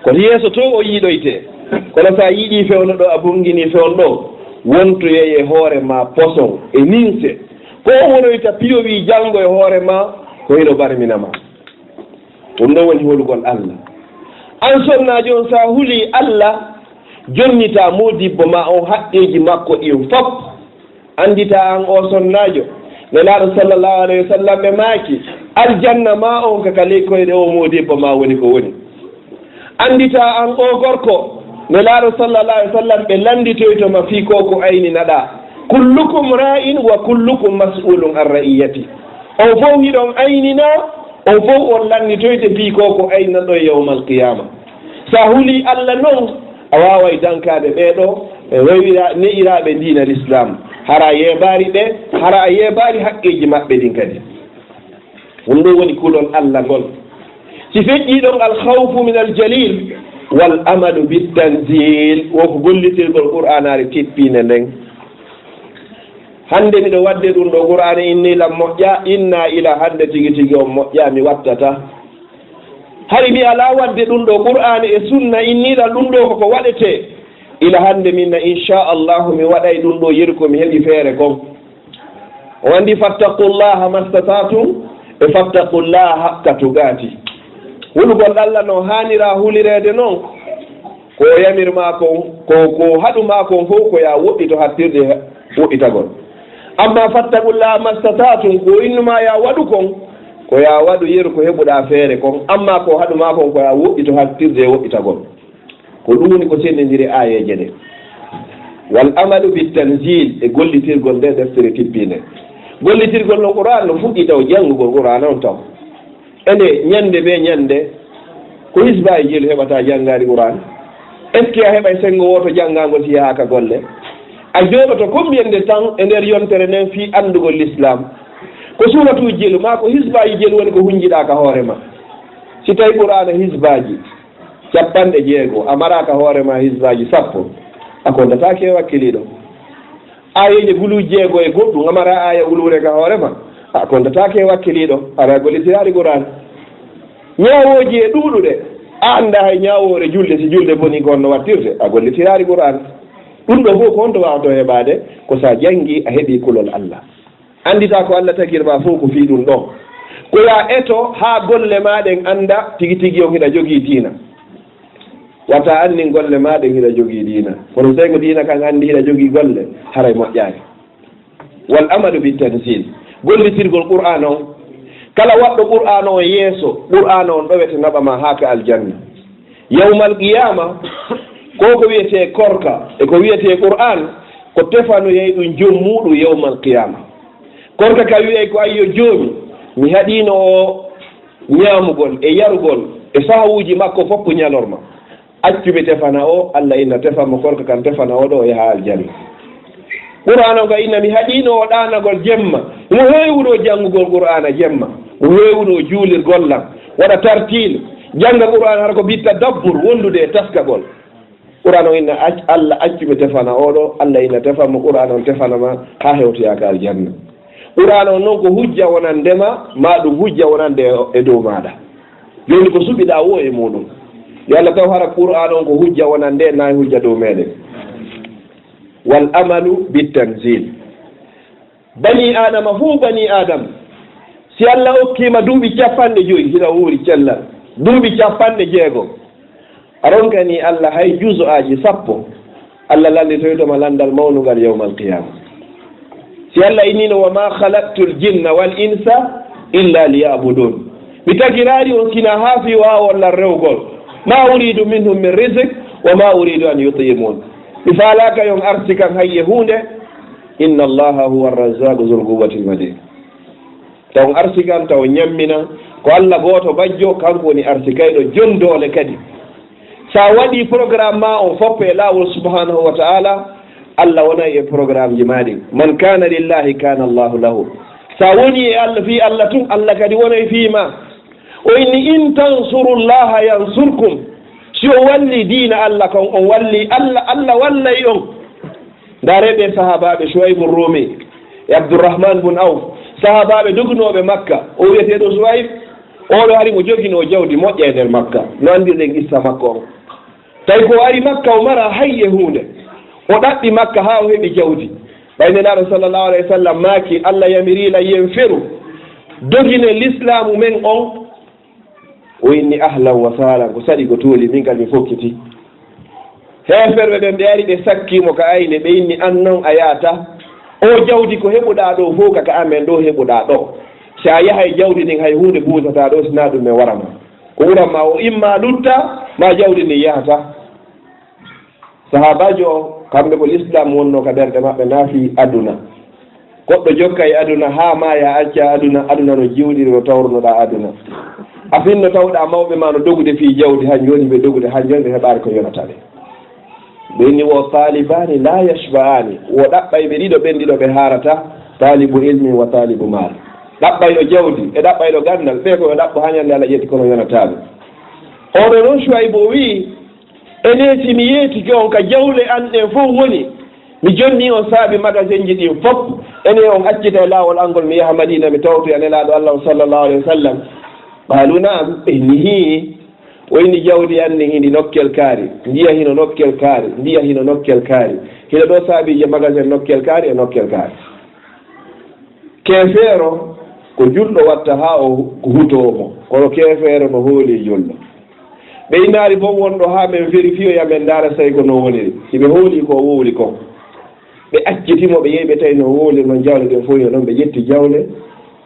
[SPEAKER 2] koto yeeso to o yiiɗoyte kono sa yiɗi fewno ɗo a bungini fewn ɗo wontoyeye hoore ma poson e ninse ko wonoyta piyowi janngo e hoore ma ko hino barminama ɗum ɗon woni holugol allah an sonnaji on sa huuli allah jonnita modibbo ma on haqqeji makko ɗin fof andita an o sonnajo nelaɗo sallllahu alayhi wa sallam ɓe maaki aljanna ma on kaka ley koyɗe o modibbo ma woni ko woni andita an o gorko nelaɗo sallllahu alih w sallam ɓe landitoytoma fii ko ko ayni naɗa kullukum ra'in wa kullukum mas'ulun an ra'iyati on fof hiɗon aynina on fof on landitoyte fii ko ko aynaɗo e yawma alqiyama sa huuli allah noon a waway dankade ɓeɗo e wawira ne'iraɓe diina l'islam hara yeɓari ɓe hara a yeɓari haqqeji maɓɓe ɗin kadi ɗum ɗo woni kulol allah ngol si feƴƴiɗon alhawfu min aljalil wal amalu bitanzil woko gollitirgol qur'anare tippine nden hande miɗo wadde ɗum ɗo qur'ana innilam moƴƴa inna ila hande tigi tigi on moƴƴa mi wattata hari mi ala wadde ɗum ɗo qur'ana e sunna innila ɗum ɗo koko waɗete ila hande minna inchallahu mi waɗay ɗum ɗo yeru komi heeɓi feere kon o andi fattaqullaha mastatatum e fattaqullaha haqqa tugati hulugol allah no hanira hulirede noon ko yamirma kon ko haɗuma kon fof ko ya woɗɗito hattirde woɗɗitagol amma fattaqullaha mastatatum ko innuma ya waɗu kon ko ya waɗu yeru ko heɓuɗa feere kon amma ko haɗuma kon ko ya woɗɗito hattirde woɗɗitagol ko ɗum woni ko sendidiri ayeje ɗe wal amalu bitanzil e gollitirgol nde deftere tippinde gollitirgol no qur'an no fuɗɗi taw janngugol qur'an on taw ende ñande ɓe ñande ko hisba e jelu heɓata janngari qur'an est ce que a heɓay sengo woto janngagol si yaaka golle a jooɗoto combien temps e nder yontere nden fi anndugol l'islam ko suratu jelu ma ko hisbaji jelu woni ko hunjiɗa ka hoorema si tawi qur'ana hisbaji 50 a maraka hoorema hisbaji 10 a kondatake wakkiliɗo ayeje gulu 6 e goɗɗum a mara aya gulure ka hoorema a kondatake wakkiliɗo aɗa gollitirari qur'an ñawoji e ɗuɗuɗe a anda hay ñawore julde si julde boni gonno wattirte a gollitirari qur'an ɗum ɗo fof ko honto wawto heɓade ko sa janggi a heeɓi kulol allah andita ko allah tagirma fof ko fi ɗum ɗon ko ya eto ha golle maɗen anda tigui tigui on hiɗa jogui diina wata anni golle maɗen hiɗa jogui diina kono tawi ko diina kan andi hiɗa jogui golle haray moƴƴani wal amalu bitanzil gollitirgol qur'an on kala waɗɗo qur'an o yeeso qur'an on ɗowete naɓama haka aljanna yawmal qiyama ko wiyete korka e ko wiyete qur'an ko tefanoyey ɗum joom muɗum yawmal qiyama korka ka wiyey ko ayyo joomi mi haɗino o ñamugol e yarugol e sahawuji makko fof ko ñalorma accuɓe tefana o allah inna tefanmo korka kan tefana o ɗo e ha aljanna qur'an o ka inna mi haɗino o ɗanagol jemma mo heewuno janngugol qur'ana jemma mo heewuno juulirgollam waɗa tartile jannga qur'an hara ko bitta dabbur wondude e taskagol qur'an o inna allah accuɓe tefana oɗo allah ina tefanmo qur'an on tefanama ha hewtoyaka aljanna qur'an o noon ko hujja wonandema ma ɗum hujja wonande e dow maɗa joni ko suɓiɗa wo e muɗum yo allah taw hara qur'an on ko hujja wonande nayi hujja dow meɗen wal amalu bitanzil bani adama fuu bani adama si allah hokkima duuɓi 50 hina wuuri cellal duuɓi 60 aronkani allah hay juso aji 10 allah lallitoytoma landal mawnugal yawma alqiyama si allah inino wa ma halaqtu ljinna wal insa illa liyabudun mi tagirari on kina haafi wawollan rewgol ma uridu minhum min risque wa ma uridu an yutimun mi falaka yon arsi kan hayye hunde inna allaha huwa arrazaku zul quwwati lmadin taw arsi kan taw ñammina ko allah gooto bajjo kanko woni arsi kayɗo jondole kadi sa waɗi programme ma on foppe e laawol subhanahu wa ta'ala allah wona e programme ji maɗi man kana lillahi kana allahu lahu sa woni e allah fi allah tun allah kadi wona e fiima o inni in tansurullaha yansurkum si o walli diina allah kon on walli allah wallay on ndareɓe sahabaɓe Shuaybu Rumi e Abdourahman bun Awf sahabaɓe dogunoɓe makka o wiyeteɗo Shuayb oɗo hari mo jogino jawdi moƴƴa e nder makka no andirɗen issa makka o tawi ko ari makka o mara hayye hunde o ɗaɓɓi makka ha o heeɓi jawdi ɓaynenaɗo sallllahu alayhi wa sallam maaki allah yamirila yen feru dogine l'islamu men on o inni ahlan wa sahlan ko saɗi ko tooli min kal mi fokkiti heferɓe ɓen ɓe ari ɓe sakkimo ka ayne ɓe inni an noon a yaata o jawdi ko heɓuɗa ɗo fof kaka amen ɗo heɓuɗa ɗo sa yahay jawdi ndin hay hunde buusata ɗo sina ɗum e warama ko wuranma o imma lutta ma jawdi ndin yahata sahabajo o kamɓe ko l'islam wonno ka ɓerɗe maɓɓe naafi aduna goɗɗo jokka e aduna ha ma ya acca aduna no jiwɗiri no tawrunoɗa aduna afinno tawɗa mawɓe ma no dogude fi jawdi han joni ɓe dogude han joni ɓe heɓari ko yonataɓe ɓenni wo talibani la yashba'ani wo ɗaɓɓayɓe ɗiɗo ɓen ɗiɗo ɓe harata talibu ilmi wa talibu mal ɗaɓɓayɗo jawdi e ɗaɓɓayɗo gandal ɓe koɓe ɗaɓɓo hañande Allah ƴetti kono yonataɓe oɗo noon Shuaybu o wi ene mi yeetiki on ka jawle an ɗen fof woni mi jonni on saabi magasin ji ɗin fof ene on accita e laawol angol mi yaha Madina mi tawtoya nelaɗo Allah sallllahu alayhi wa sallam qaalu naam enihi o inni jawdi anni hini nokkel kaari ndiya hino nokkel kaari ndiya hino nokkel kaari hino ɗo saabije magasin nokkel kaari e nokkel kaari keefeero ko julɗo watta ha o ko hutoomo kono keefeero no hooli julɗo ɓe innaari fof wonɗo ha ɓen vérifie yamen ndaara tawi ko no woniri siɓe hooli ko wowli ko ɓe accitimo ɓe yehi ɓe tawi no wowli noon jawle ɗen fof yo noon ɓe ƴetti jawle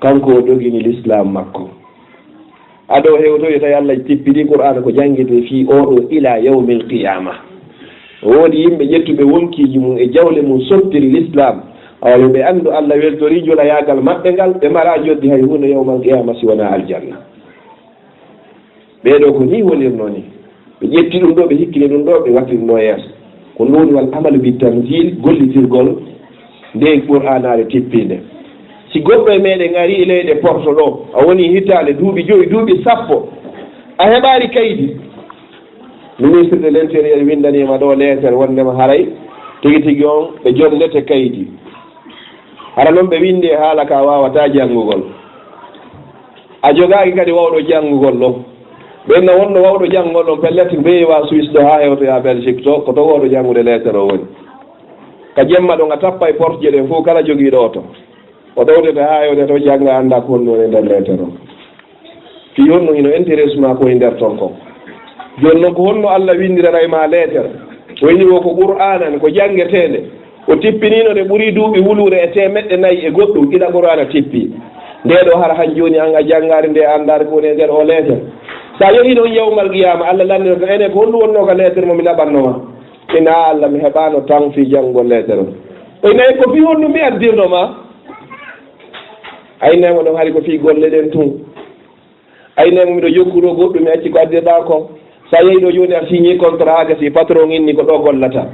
[SPEAKER 2] kanko o dogini l'islam makko aɗo hewtoyo tawi Allah tippiɗi qur'ana ko jangguete fi oɗo ila yawmil qiyama woodi yimɓe ƴettuɓe wonkiji mum e jawle mum sottiri l'islam awayo ɓe andu Allah weltori julayagal maɓɓe ngal ɓe mara joddi hay hunde yawmal qiyama si wona aljanna ɓeɗo ko ni wonirno ni ɓe ƴetti ɗum ɗo ɓe hikkini ɗum ɗo ɓe wattirno yeeso ko ɗum wal amalu bi tanzil gollitirgol nde qur'anare tippinde si goɗɗo e meɗen ari e leyɗe porto ɗo a woni hitande duuɓi joyi duuɓi 10 a heɓari kaydi ministre de l' intérieur windanima ɗo lettere wondema haray tigi tigi on ɓe jondete kaydi hara noon ɓe windi e haala ka wawata janngugol a jogaki kadi wawɗo janngugol ɗon ɓenno wonno wawɗo janngugol ɗon pellete mbeewa Suisse ɗo ha hewtoya Belgique to ko to wawɗo janngude lettere o woni ka jemma ɗon a tappa e porte je ɗen fof kala jogiiɗo oto o ɗowdete ha hewte to jannga annda ko honno e nder lettere o fi honno hino intéressement ko e nder ton ko joni noon ko honno Allah windirana ma lettere o wini wo ko qur'anan ko janngetede o tippinino nde ɓuuri duuɓi wulure e 400 e goɗɗum ɗiɗa qur'ana tippi nde ɗo hara han joni an a janngare nde andare ko woni e nder o lettere sa yehi ɗon yawmal qiyama Allah landino ko ene ko honɗum wonno ka lettere momi laɓannoma ina Allah mi heɓano tan fi janngol lettere o inayi ko fi honno mi addirnoma aynemo ɗon hari ko fi golle ɗen tun aynemo miɗo jokkuɗo goɗɗum mi acci ko addirɗa ko sa yehi ɗo joni a signé contrat aga si patron inni ko ɗo gollata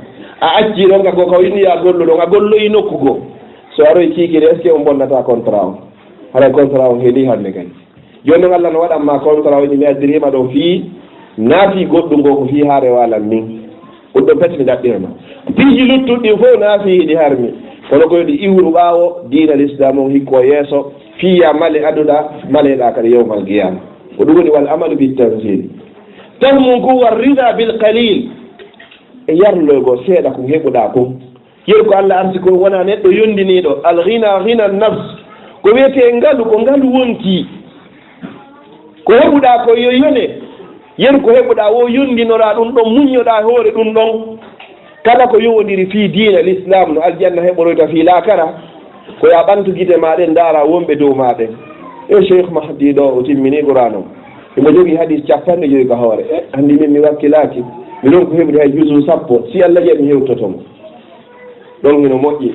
[SPEAKER 2] a acci ɗon ga ko ka inni ya gollu ɗon a golloyi nokku goo so aroy kiikiri est ce que o bonnata contrat o haɗa contrat o heeli hande kadi joni noon Allah no waɗanma contrat woni mi addirima ɗo fii naafi goɗɗum ngo ko fii haare walan min ɗum ɗon peti mi ɗaɓɓirama piiji luttuɗɗi fof naafi hiɗi harmi kono koyɗi iwru ɓaawo diina l'islam o hikko yeeso fiya male aduɗa maleɗa kadi yewmal qiyama ko ɗum woni wal amalu bi tanzil tan mum ko war rida bil qalil e yarloygo seeɗa ko heɓuɗa kon yeru ko Allah arsi ko wona neɗɗo yondiniɗo al ghina ghina nafs ko wiyete ngalu ko ngalu wonti ko heɓuɗa ko yo yone yeru ko heɓuɗa wo yondinora ɗum ɗon muñoɗa hoore ɗum ɗon kala ko yowodiri fii diina l'islam no aljanna heɓoroyta fii laakara ko ya ɓantu gite maɗen daara wonɓe dow maɗen e cheikh mahdi ɗo o timmini qur'an imo jogii hadis 50 ka hoore andi min mi wakkilaki miɗon ko heɓri hay jusu 10 si Allah jaɓi hewtotomo ɗon mino moƴƴi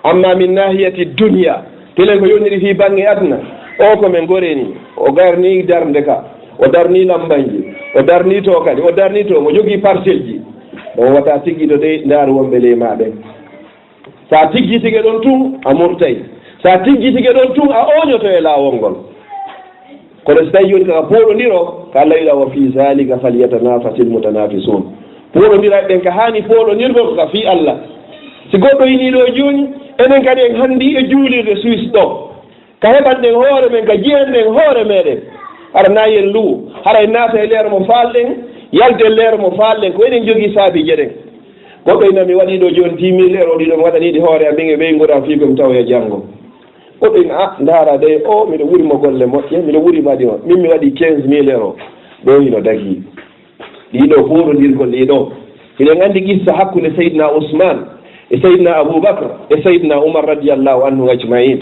[SPEAKER 2] amma min nahiyati dunia telen ko yonniri fii bange aduna o ko men goreni o garni darde ka o darni lambanji o darni to kadi o darni to mo jogii parcelle ji ɗon wata tigguiɗo de ndaaru wonɓe ley maɗen sa tigguitige ɗon tun a murtay sa tigguitige ɗon tun a oñoto e laawol ngol kono so tawi joni kaka pooɗodiro ko Allah wiɗa wa fi zalika falyatanafasil mutanafisun pooɗodira ɓen ka hani pooɗodirgo ko ka fi Allah si goɗɗo yiniɗo joni enen kadi en hanndi e juulirde Suisse ɗo ka heɓanɗen hoore men ka jiyanɗen hoore meɗen hara nayen luu hara en naata e leer mo falɗen yalde leer mo falɗen ko eɗen jogii saabije ɗen goɗɗo ina mi waɗi ɗo joni 10 000 € ɗiɗo mi waɗaniɗi hoore am min e ɓeygoram fii komi taw e janngo goɗɗo ina a ndaara de o miɗo wurimo golle moƴƴe miɗo wuri waɗi o min mi waɗi 15 000 € ɗo hino dagii ɗiɗo fuuɗodirgol ɗiɗo hiɗen anndi qissa hakkunde seydna ousmane e seydna aboubacre e seydna oumar radiallahu anhu ajmain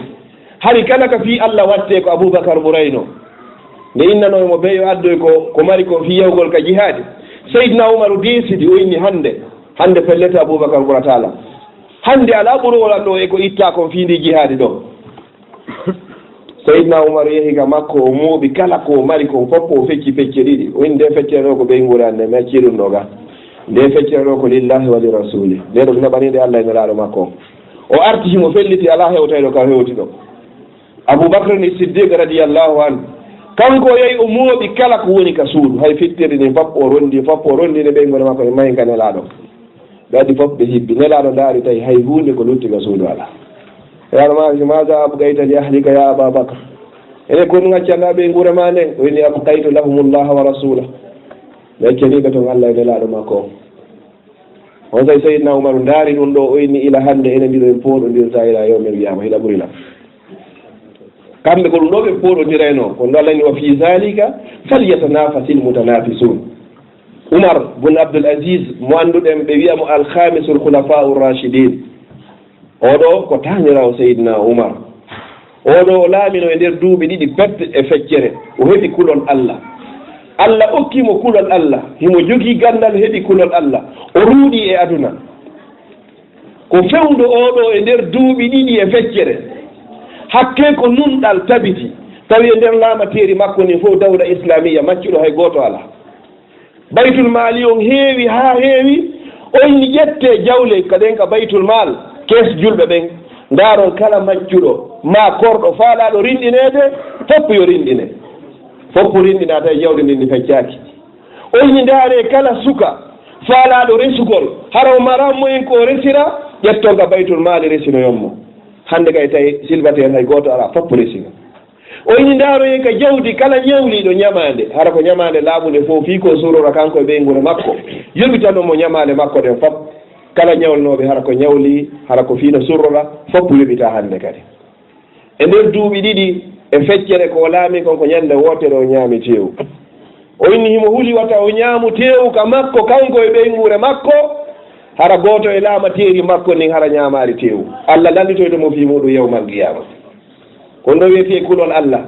[SPEAKER 2] hari kala ka fii Allah watte ko aboubacre ɓurayno nde innanoymo beyo addoy ko mari ko fi yawgol ka jihaadi seydna oumaru desidi o inni hande pellete aboubacre ɓuratala hande ala ɓurowol an ɗo e ko itta kon fiindi jihaadi ɗo seydna oumaru yehi ka makko o mooɓi kala ko mari kon fof o fecci fecce ɗiɗi o inni nde feccere ɗo ko ɓeygure ande mi acciɗum ɗo ga nde feccere ɗo ko lillahi wa li rasuli nde ɗo neɓanide Allah e nelaɗo makko o arti himo felliti ala hewtayɗo ka hewti ɗo aboubacre ni siddique radiallahu anhu kanko yehi o mooɓi kala ko woni ka suudu hay fittirde ni fop o rondi ne ɓeygore makko e mahi ka nelaɗo ɓe addi fof ɓe hibbi nelaɗo ndaari tawi hay hunde ko lutti ka suudu ala yaɗoma maga abgayta li ahlika ya ababacre ene kon gaccanda ɓe guure ma nden o inni abgaytu lahumullah wa rasula ɓe accaniɓe toon Allah e nelaɗo makko on say seydna oumaru ndaari ɗum ɗo o inni ila hande ene mbiɗo en pooɗodirta ila yawmel wiyama hiɗa ɓurila kamɓe ko ɗum ɗo ɓe pooɗodirayno ko ndallani wa fi zalika falyatanafasil mutanafisun oumar bun abdoul asis mo annduɗen ɓe wiyamo alhamisul khulafau rachidin oɗo ko tañirawo seydna oumar oɗo o laamino e nder duuɓi ɗiɗi pette e feccere o heɓi kulol Allah Allah okkimo kulol Allah himo jogii gandal heɓi kulol Allah o ruuɗi e aduna ko fewndo oɗo e nder duuɓi ɗiɗi e feccere hakke ko nunɗal tabiti tawi e nder laamateri makko ni fof dawla islamia maccuɗo hay goto ala baytul maali on heewi ha heewi o inni ƴette jawle kaɗen ka baytul maal kees julɓe ɓen ndaron kala maccuɗo ma korɗo faalaɗo rinɗinede fopp yo rinɗine fopp rinɗina tawi jawdi ndin ndi feccaki o inni ndaare kala suka faalaɗo resugol haraw marammo en ko resira ƴetton ka baytul maali resinoyonmo hande kay tawi silbaten hay goto ala fopp resina o inni ndaaroyen ka jawdi kala ñawliɗo ñamande hara ko ñamande laaɓude fof fii ko surora kanko e ɓeygure makko yoɓitanomo ñamande makko ɗen fof kala ñawlnoɓe hara ko ñawli hara ko fiino surrora fopp yoɓita hande kadi e nder duuɓi ɗiɗi e feccere ko laami kon ko ñande wotere o ñaami tewu o inni himo huuli wata o ñaamu tewu ka makko kanko e ɓeygure makko hara goto e laamateri makko nin hara ñamari tewu Allah lallitoytomo fi muɗum yawmal qiyama ko no wiyete kulol Allah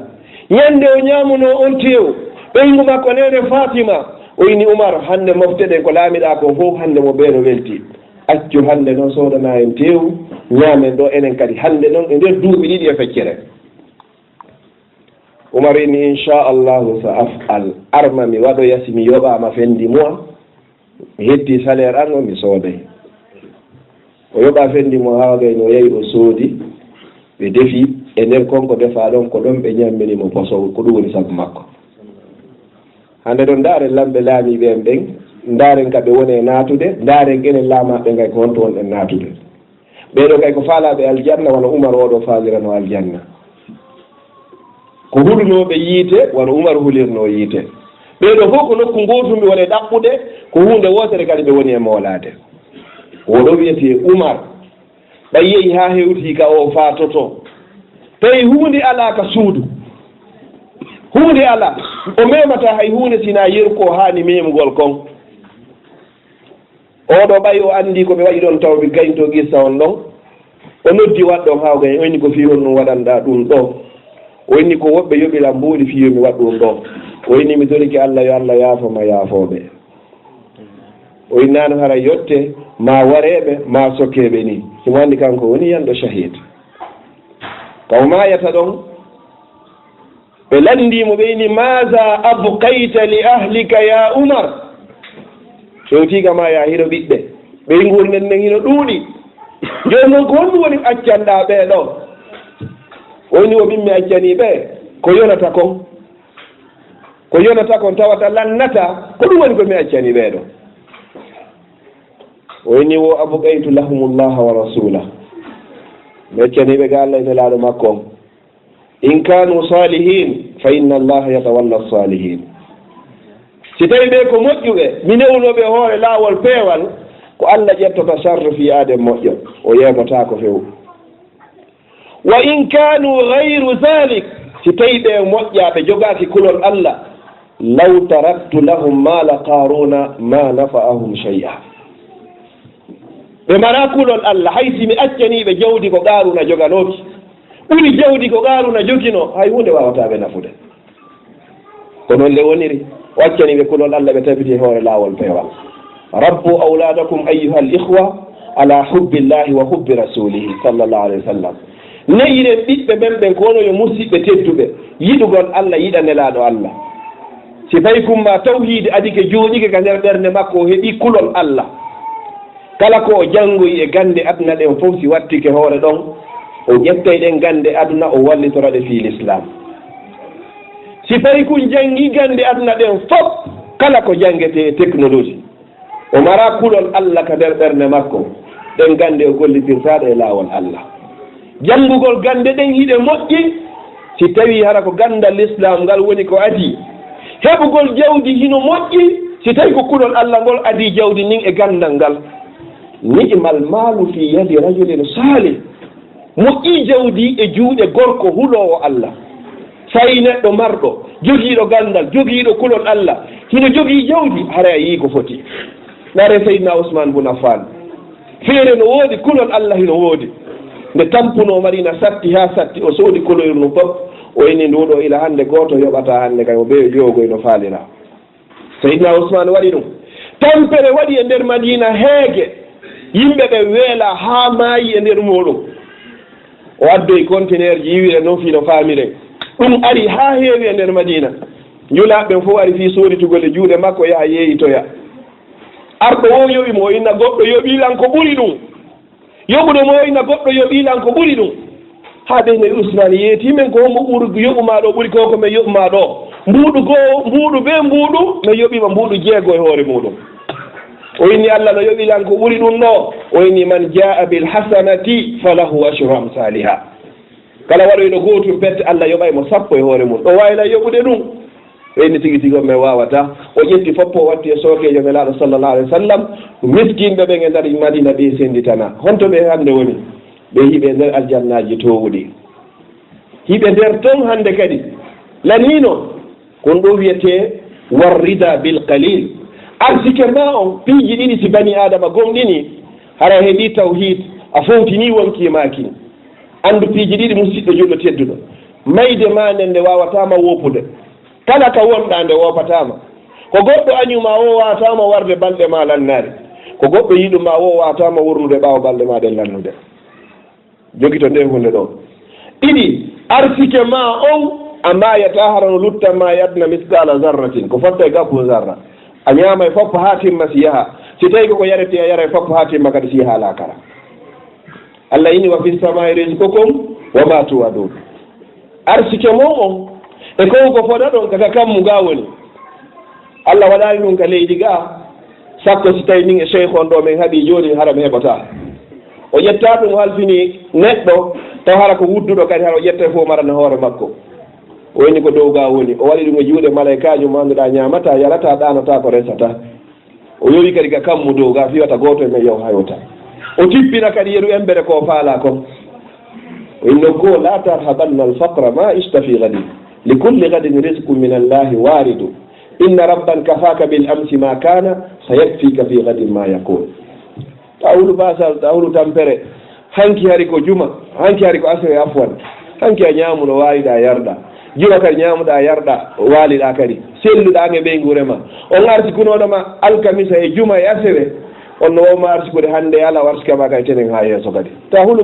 [SPEAKER 2] ñande o ñamuno on tewu ɓeygu makko nene Fatima o inni Oumar hande mofteɗen ko laamiɗa ko fof hande mo ɓeeno welti accu hande noon sodana en tewu ñaamen ɗo enen kadi hande noon e nder duuɓi ɗiɗi e feccere Oumar inni inchallahu sa afal arma mi waɗoya si mi yoɓama fendi mois mi hetti salaire an o mi sooday o yoɓa fendi mo hawagay no yehi o soodi ɓe defi e nder konko defa ɗon ko ɗon ɓe ñamminimo posowol ko ɗum woni sabu makko. hande ɗon ndaaren lamɓe laamiɓe ɓen ndaaren ka ɓe woni e naatude ndaaren enen laamaɓe ngay ko honto wonɗen naatude ɓeɗo kay ko faalaɓe aljanna wona Umar oɗo faalirano aljanna ko huɗunoɓe yiite wona Umar hulirno yiite ɓeɗo fof ko nokku ngotumi woni ɗaɓɓude ko hunde wotere kadi ɓe woni e moolade oɗo wiyete Umar ɓa yeehi ha hewti ka o faatoto tawi hunde ala ka suudu hunde ala o memata hay hunde sina yerko hani memugol kon oɗo ɓay o andi ko ɓe waɗi ɗon tawɓe gaynto gissa on ɗon o noddi waɗɗon hawgay onni ko fiyon ɗum waɗanɗa ɗum ɗo o inni ko woɓɓe yoɓila mbuuɗi fiyomi waɗ ɗum ɗo o inni mi doriki Allah yo Allah yaafoma yaafoɓe o innano hara yotte ma wareɓe ma sokkeɓe ni simo andi kanko woni yanɗo shahid kaw mayata ɗon ɓe landimo ɓe inni maza abqayta li ahlika ya Umar fewtiga ma ya hino ɓiɓɓe ɓe gurnen nden hino ɗuuɗi joni noon ko honɗum woni accanɗa ɓeɗo o inni o mimmi accani ɓe ko yonata kon tawata lannata ko ɗum woni komi accani ɓeɗo o inni wo abqaytu lahumullaha wa rasulah mi accaniɓe ga Allah e nelaɗo makko on in kanu salihin fa inna allaha yatawalla salihin si tawi ɓe ko moƴƴuɓe mi newnoɓe hoore laawol peewal ko Allah ƴettoto sarre fiyaade moƴƴo o yeemata ko few wa in kanu gayru dhalik si tawi ɓe moƴƴaɓe jogaaki kulol Allah law taraktu lahum mala qaruna ma nafa'ahum shay'a ɓe mara kulol Allah hay si mi accaniɓe jawdi ko Qaruna joganoki ɓuri jawdi ko Qaruna jogino hay hunde wawataɓe nafude ko noon le woniri o accaniɓe kulol Allah ɓe tabiti hoore laawol peewal rabbu awladakum ayyuha al ihwa ala hubbi llahi wa hubbi rasulihi sallallahu alayhi wa sallam neyiren ɓiɓɓe ɓen ɓen kono yo musidɓe tedduɓe yiɗugol Allah yiɗa nelaɗo Allah si tawi kumma tawhide adike jooɗike ka nder ɓernde makko o heeɓi kulol Allah kala ko o janngoyi e gande aduna ɗen fof si wattike hoore ɗon o ƴettay ɗen gande aduna o wallitoraɗe fi l'islam si tawi kun janngi gande aduna ɗen fof kala ko janngete e technologie o mara kulol Allah ka nder ɓernde makko ɗen gande o gollitirtaɗe e laawol Allah janngugol gande ɗen hiɗe moƴƴi si tawi hara ko gandal l'islam ngal woni ko adi heɓugol jawdi hino moƴƴi si tawi ko kulol Allah ngol adi jawdi nin e gandal ngal ni'mal maalu fi yadi rajulin salih moƴƴi jawdi e juuɗe gorko hulowo Allah sayi neɗɗo marɗo jogiiɗo gandal jogiiɗo kulol Allah hino jogii jawdi hara a yii ko foti nare Seydina Ousmane bun Affan feere no woodi kulol Allah hino woodi nde tampuno marina satti ha satti o soodi koloyru no fof o inni nduɗo ila hannde gooto yoɓata hannde kay o ɓe yogoy no faalira Seydina Ousmane waɗi ɗum tampere waɗi e nder Madina heege yimɓe ɓe weela haa maayi e nder muɗum o addoy conteneur ji yiwire noon fino faamiren ɗum ari haa heewi e nder Madina njulaaɓe fof ari fii sooritugol e juuɗe makko yaha yeeyitoya arɗo o yoɓimo o inna goɗɗo yoɓiilan ko ɓuri ɗum yoɓuɗo mo o inna goɗɗo yoɓiilan ko ɓuri ɗum haa ɓe nde Ousmane yeetimen ko hommo ɓuri yoɓuma ɗo ɓuri koko min yoɓuma ɗo mbuuɗu ɓe mbuuɗu mi yoɓima mbuuɗu jeego e hoore muɗum o inni Allah no yoɓilan ko ɓuri ɗum ɗo o inni man jaa bil hasanati falahu ashru amsaliha kala waɗoyno gootum pette Allah yoɓaymo sappo e hoore mum ɗo wayla yoɓude ɗum o inni tigi tigi on min wawata o ƴetti foppo o watti e sookejo nelaɗo sallallahu alayhi wa sallam miskinɓe ɓen e nder Madina ɓe senditana honto ɓe hannde woni ɓe hiɓe nder aljannaji towɗi hiɓe nder ton hannde kadi lanino kon ɗo wiyete warrida bil qalil arsike ma on piiji ɗiɗi si bani adama gomɗini hara heeɓi tawhid a fowtini wonkimaki andu piiji ɗiɗi musidɗo julɗo tedduɗo mayde ma nden nde wawatama wopude kala ka wonɗa nde wopatama ko goɗɗo añuma o wawatama warde balɗe ma lannare ko goɗɗo yiɗuma o wawatama wurnude ɓawa balɗe ma ɗen lannude jogi to nde hunde ɗo ɗiɗi arsike ma on a mayata harano luttanma yadna misqala zarratin ko fotta e gabbu zarra a ñaama e foppo ha timma si yaha si tawi koko yarete a yara e foppo ha timma kadi si yaha lakara Allah inni wa fi samai rizqukum wa ma tuwadun arsike mo on e ko foda ɗon kaka kammu ga woni Allah waɗani ɗum ka leydi ga sakko si tawi min e cheikh on ɗo min haaɓi joni hara mi heɓata o ƴetta ɗum halfini neɗɗo taw hara ko wudduɗo kadi hara o ƴetta fof marana hoore makko o woni ko dow ga woni o waɗi ɗum e juuɗe malaikajo mo annduɗa ñamata yarata ɗanata ko resata o yowi kadi ka kammu dow ga fiwata goto e men yaw hayota o tippina kadi yeru embere ko faala kon o inno goo la tarhabanna alfaqra ma ista fi gadi li kulli gadin risqu min allahi waridu inna rabban kafaka bil amsi ma kana sayakfika fi gadin ma yakun tawlu basal tawlu tampere hanki hari ko juma hanki hari ko asre afwan hanki a ñamuno wawiɗa yarɗa juma kadi ñamuɗa yarɗa waliɗa kadi selluɗa nge ɓey gurema on arti kunoɗoma alkamisa e juma e asere on no wawma arsikude hannde ala warsikama kadi tenen ha yeeso kadi ta hulu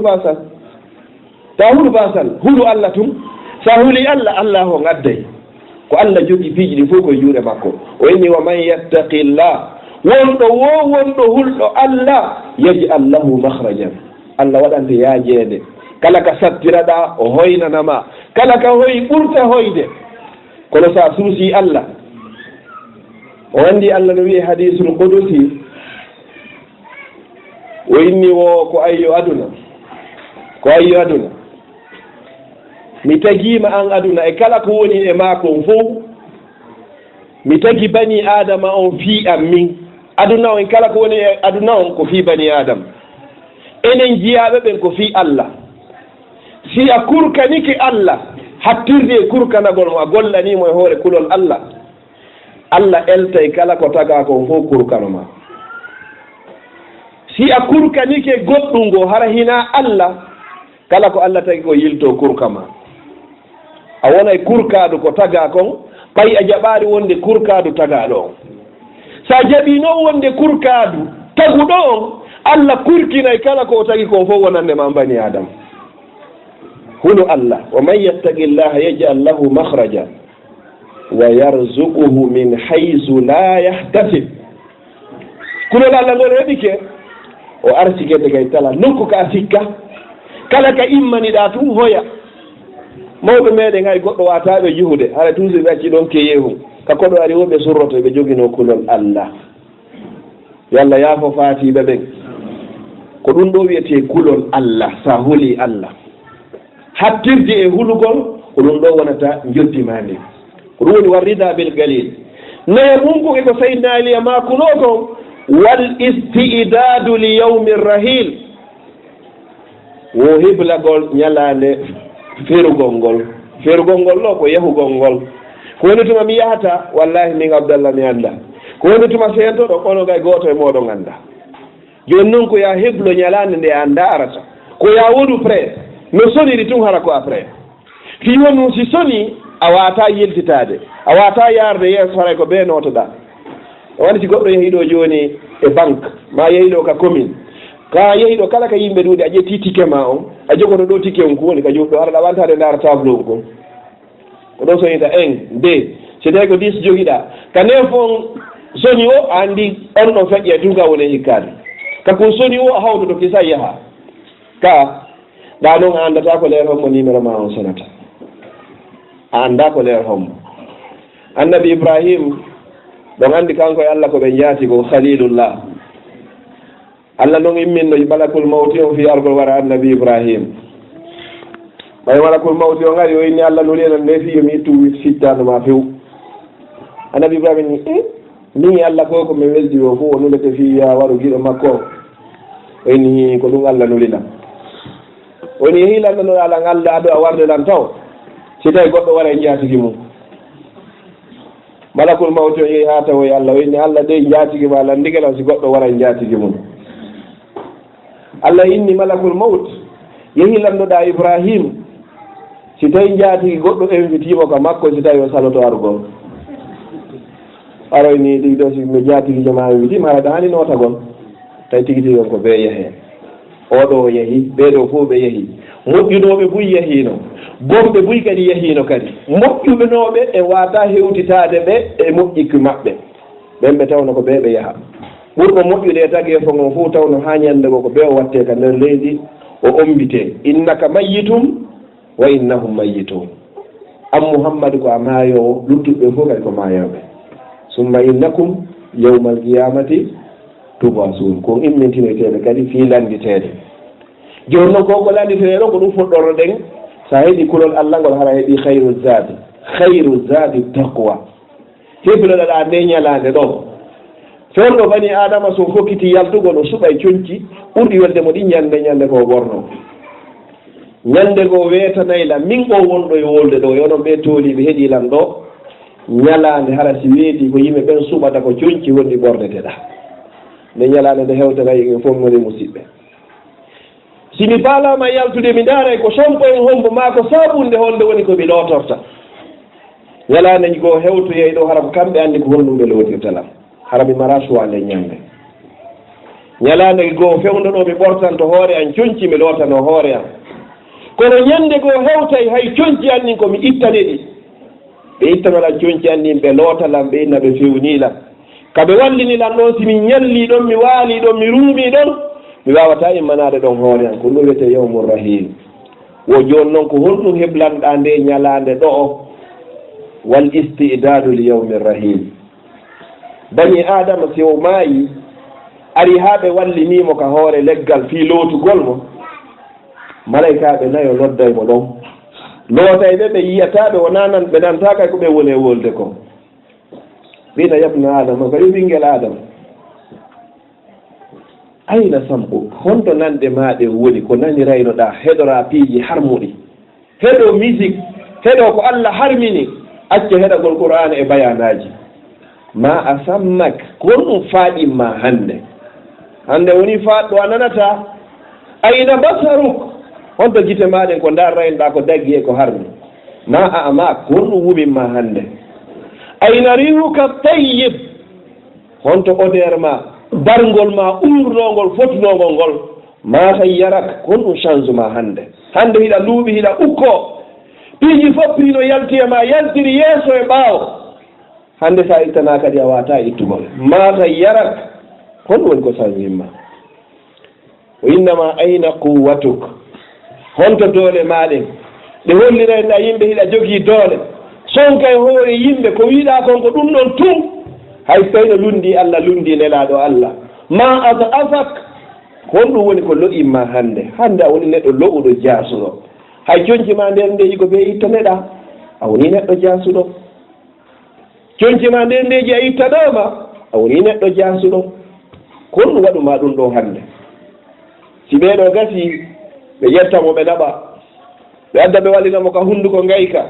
[SPEAKER 2] basal hulu Allah tum sa huli Allah Allah o gadday ko Allah jogi piiji ɗi fof koye juuɗe makko o inni wa man yattaqillah wonɗo hulɗo Allah yaj'al lahu makhrajan Allah waɗante yaajeede kala ka sattiraɗa o hoynanama kala ka hoyi ɓurta hoyde kono sa suusi Allah o andi Allah no wiye hadisul qudusi o inni wo ko ayyo aduna mi tagima an aduna e kala ko woni e maako fof mi tagi bani adama on fi am min aduna on kala ko woni e aduna on ko fi bani adam enen jiyaɓe ɓen ko fi Allah si a kurkaniki Allah hattirde e kurkanagol mo a gollanimo e hoore kulol Allah Allah eltay kala ko taga ko fof kurkanoma si a kurkanike goɗɗum ngo hara hina Allah kala ko Allah tagi ko yilto kurkama a wonay kurkaɗo ko taga kon ɓay a jaɓari wonde kurkaɗo tagaɗo on sa jaɓino wonde kurkaɗo taguɗo on Allah kurkinay kala ko tagi kon fof wonande ma bani adam hulu Allah wa man yattaqi llaha yaj'al lahu makhraja wa yarzuquhu min haythu la yahtasib kulol Allah ngol heɓike o arsikede kay tala nokku ka sikka kala ka immaniɗa tum hoya mawɓe meɗen hay goɗɗo wataɓe juhude hara toujours ɓe acci ɗon ke yehu ka koɗo ari woɓe surroto ɓe jogino kulol Allah yalla yaafo fatiɓe ɓen ko ɗum ɗo wiyete kulol Allah sa huli Allah hattirde e hulugol ko ɗum ɗo wonata joddimande ko ɗum woni warrida bil galil naye mum ko sayyidina Ali ma kuno kon wal istidadu li yawmi rahil wo hiblagol ñalande ferugol ngol ɗo ko yahugol ngol ko woni tuma mi yahata wallahi min Abdallah mi anda ko woni tuma sentoɗo kono gay goto e moɗon anda joni noon ko ya heblo ñalande nde anda arata ko ya woɗu pré no soniri tun hara ko après fi wonu si soni a wata yeltitade a wata yarde yeeso haray ko ɓe notoɗa woni si goɗɗo yehiɗo joni e banque ma yehiɗo ka commune ka yehiɗo kala ka yimɓe ɗuuɗe a ƴetti ticket ma on a jogoto ɗo ticket on ko woni ka joɗɗo haraɗa wantade ndara tableau on kon ko ɗo sonita 1 2 so tawi ko 10 joguiɗa ka 9 on soni o a andi on ɗon feƴƴe tunka woni hikkade kako soni o a hawtoto kisa yaha ka ɗa noon a andata ko leer hommo numéro ma on sonata a anda ko leer hommo annabi Ibrahim ɗon andi kanko e Allah ko ɓe jaati ko khalilullah Allah noon imminno malakul mawti on fi argol wara annabi Ibrahim ɓay malakul mawti o ngari o inni Allah nuli enen nde fi yomi ittu sittano ma few annabi Ibrahim ni min Allah ko mi weldi o fof o nulete fi ya waɗo giɗo makko o inni ko ɗum Allah nulina woni yehilanno ala Allah aɗo a warde lan taw si tawi goɗɗo wara e jaatigi mum malakul mawti o yehi ha tawoy Allah o inni Allah de jaatigi ma Allah ndigalan si goɗɗo wara e jaatigi mum Allah inni malakul mawt yehilannoɗa Ibrahim si tawi jaatigi goɗɗo invitimo ka makko si tawi o saloto argol aroy ni ɗi ɗo si mi jaatigi joma invitima haɗa hani notagon tawi tigi tigi on ko ɓe yehe oɗo o yehi ɓeɗo fof ɓe yehi moƴƴunoɓe buy yehino gomɓe buy kadi yehino kadi moƴƴuɓenoɓe e wata hewtitade ɓe e moƴƴikki maɓɓe ɓen ɓe tawno ko ɓe ɓe yaha ɓurɗo moƴƴude tagi e fongon fof tawno ha ñande go ko ɓe o watte ka nder leydi o ombite innaka mayyitum wa innahum mayyitun am muhammadu ko a maayowo luttuɓe fof kadi ko maayoɓe summa innakum yawmal qiyamati tubasun ko immintinoteɓe kadi fi landiteede joni noon ko landiteede ɗo ko ɗum fuɗɗorno ɗen sa heeɗi kulol allah ngol hara heeɓi hayru zadi taqwa heɓiloɗaɗa nde ñalande ɗo fewnɗo bani adama so fokkiti yaltugo no suɓa e coñci ɓurɗi welde mo ɗi ñande ko ɓorno ñande go weetanayla min o wonɗo e wolde ɗo yonon ɓe tooliɓe heeɗilan ɗo ñalande hara si weeti ko yimɓe ɓen suɓata ko coñci wonɗi ɓorneteɗa nde ñalande nde hewtanayi en fof moni musidɓe simi faalama yaltude mi daaray ko sompo en hombo ma ko sabunde honde woni ko mi lootorta ñalande go hewtoyey ɗo hara ko kamɓe anndi ko honɗum ɓe lootirtalam hara mi mara suwande ñande ñalande go fewndo ɗo mi ɓortanto hoore an coñci mi lootano hoore an kono ñande go hewtay hay coñci annin komi ittane ɗi ɓe ittanoɗan coñci annin ɓe lootalam ɓe inna ɓe fewnilam kaɓe wallinilan ɗon simi ñalli ɗon mi waali ɗon mi ruumi ɗon mi wawata immanade ɗon hoore an ko ɗum wiyete yawmu rahim wo joni noon ko honɗum heblanɗa nde ñalande ɗo o wal istidadu li yawmi rahim bani adama si o maayi ari ha ɓe wallinimo ka hoore leggal fi lootugol mo malaikaɓe nayo noddaymo ɗon lootayɓe ɓe yiyataɓe wonanan ɓe nanta kay ko ɓe woni e wolde ko ɓina yabna adama ko wi ɓinguel adama ayna samɓo honto nande maɗe woni ko naniraynoɗa heɗora piiji harmuɗi heɗo musique heɗo ko allah harmini acca heɗagol qur'ana e bayanaji ma a sammak ko ɗum faaɗinma hande woni faɗɗo a nanata ayna basaruk honto gite maɗen ko darraynoɗa ko daggi e ko harmi ma a ama ko ɗum wuminma hande ayna rihuka tayyib honto odeur ma dargol ma urnogol fotunogol ngol ma hayyarak ko ɗum changement hande hiɗa luuɓi hiɗa ukko piiji fof piino yalti e ma yaltiri yeeso e ɓaawo hande sa ittana kadi a wata ittugol ma hayyarak honɗum woni ko changement o innama ayna quwwatuk honto doole maɗen ɗe hollirayna yimɓe hiɗa jogii doole sonka e hoore yimɓe ko wiɗa kon ko ɗum ɗon tum hay tawino lundi allah lundi nelaɗo allah ma adafak honɗum woni ko loɗinma hande a woni neɗɗo loɓuɗo jasuɗo hay coñci ma nder ndeji ko ɓe ittaneɗa a woni neɗɗo jasuɗo coñci ma nder ndeji a ittaɗoma a woni neɗɗo jasuɗo honɗum waɗuma ɗum ɗo hande si ɓeɗo gasi ɓe ƴettamo ɓe naɓa ɓe adda ɓe wallinamo ka hunduko ngayka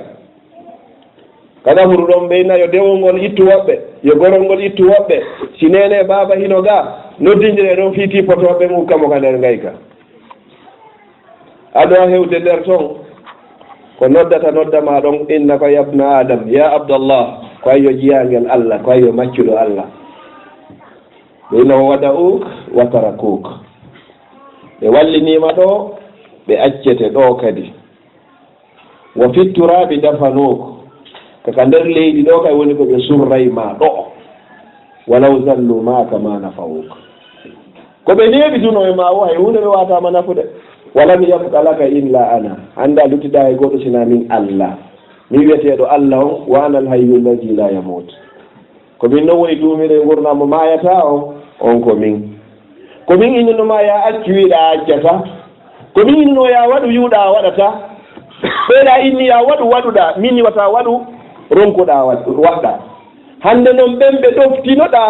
[SPEAKER 2] kada huru ɗon ɓeyna yo dewol ngol ittu woɓɓe yo gorol ngol ittu woɓɓe si nene baba hino ga noddindire ɗon fiiti potoɓe ukkamo ka nder ngayka aɗo hewde nder toon ko noddama ɗon inna ko yabna adam ya abdallah ko ayyo jiyangel allah ko ayyo maccuɗo allah ɓeyno waɗa uk wa tarakuk ɓe wallinima ɗo ɓe accete ɗo kadi wo fitturaɓe dafanuko kaka nder leydi ɗo kay woni ko ɓe surrayma ɗo walaw zallu maka ma nafawuk ko ɓe neɓituno e ma o hay hunde ɓe watama nafude walam yabqa laka illa ana anda luttiɗa e goɗɗo sina min allah mi wiyeteɗo allah on wa ana alhayyu alladi la yamut ko min noon woni duumire gurnamo mayata on ko min innoma ya accu wiɗa accata ko min inno ya waɗu yuuɗa waɗata ɓeeɗa inni ya waɗuɗa min wata waɗu ronkuɗa waɗɗa hande noon ɓen ɓe ɗoftinoɗa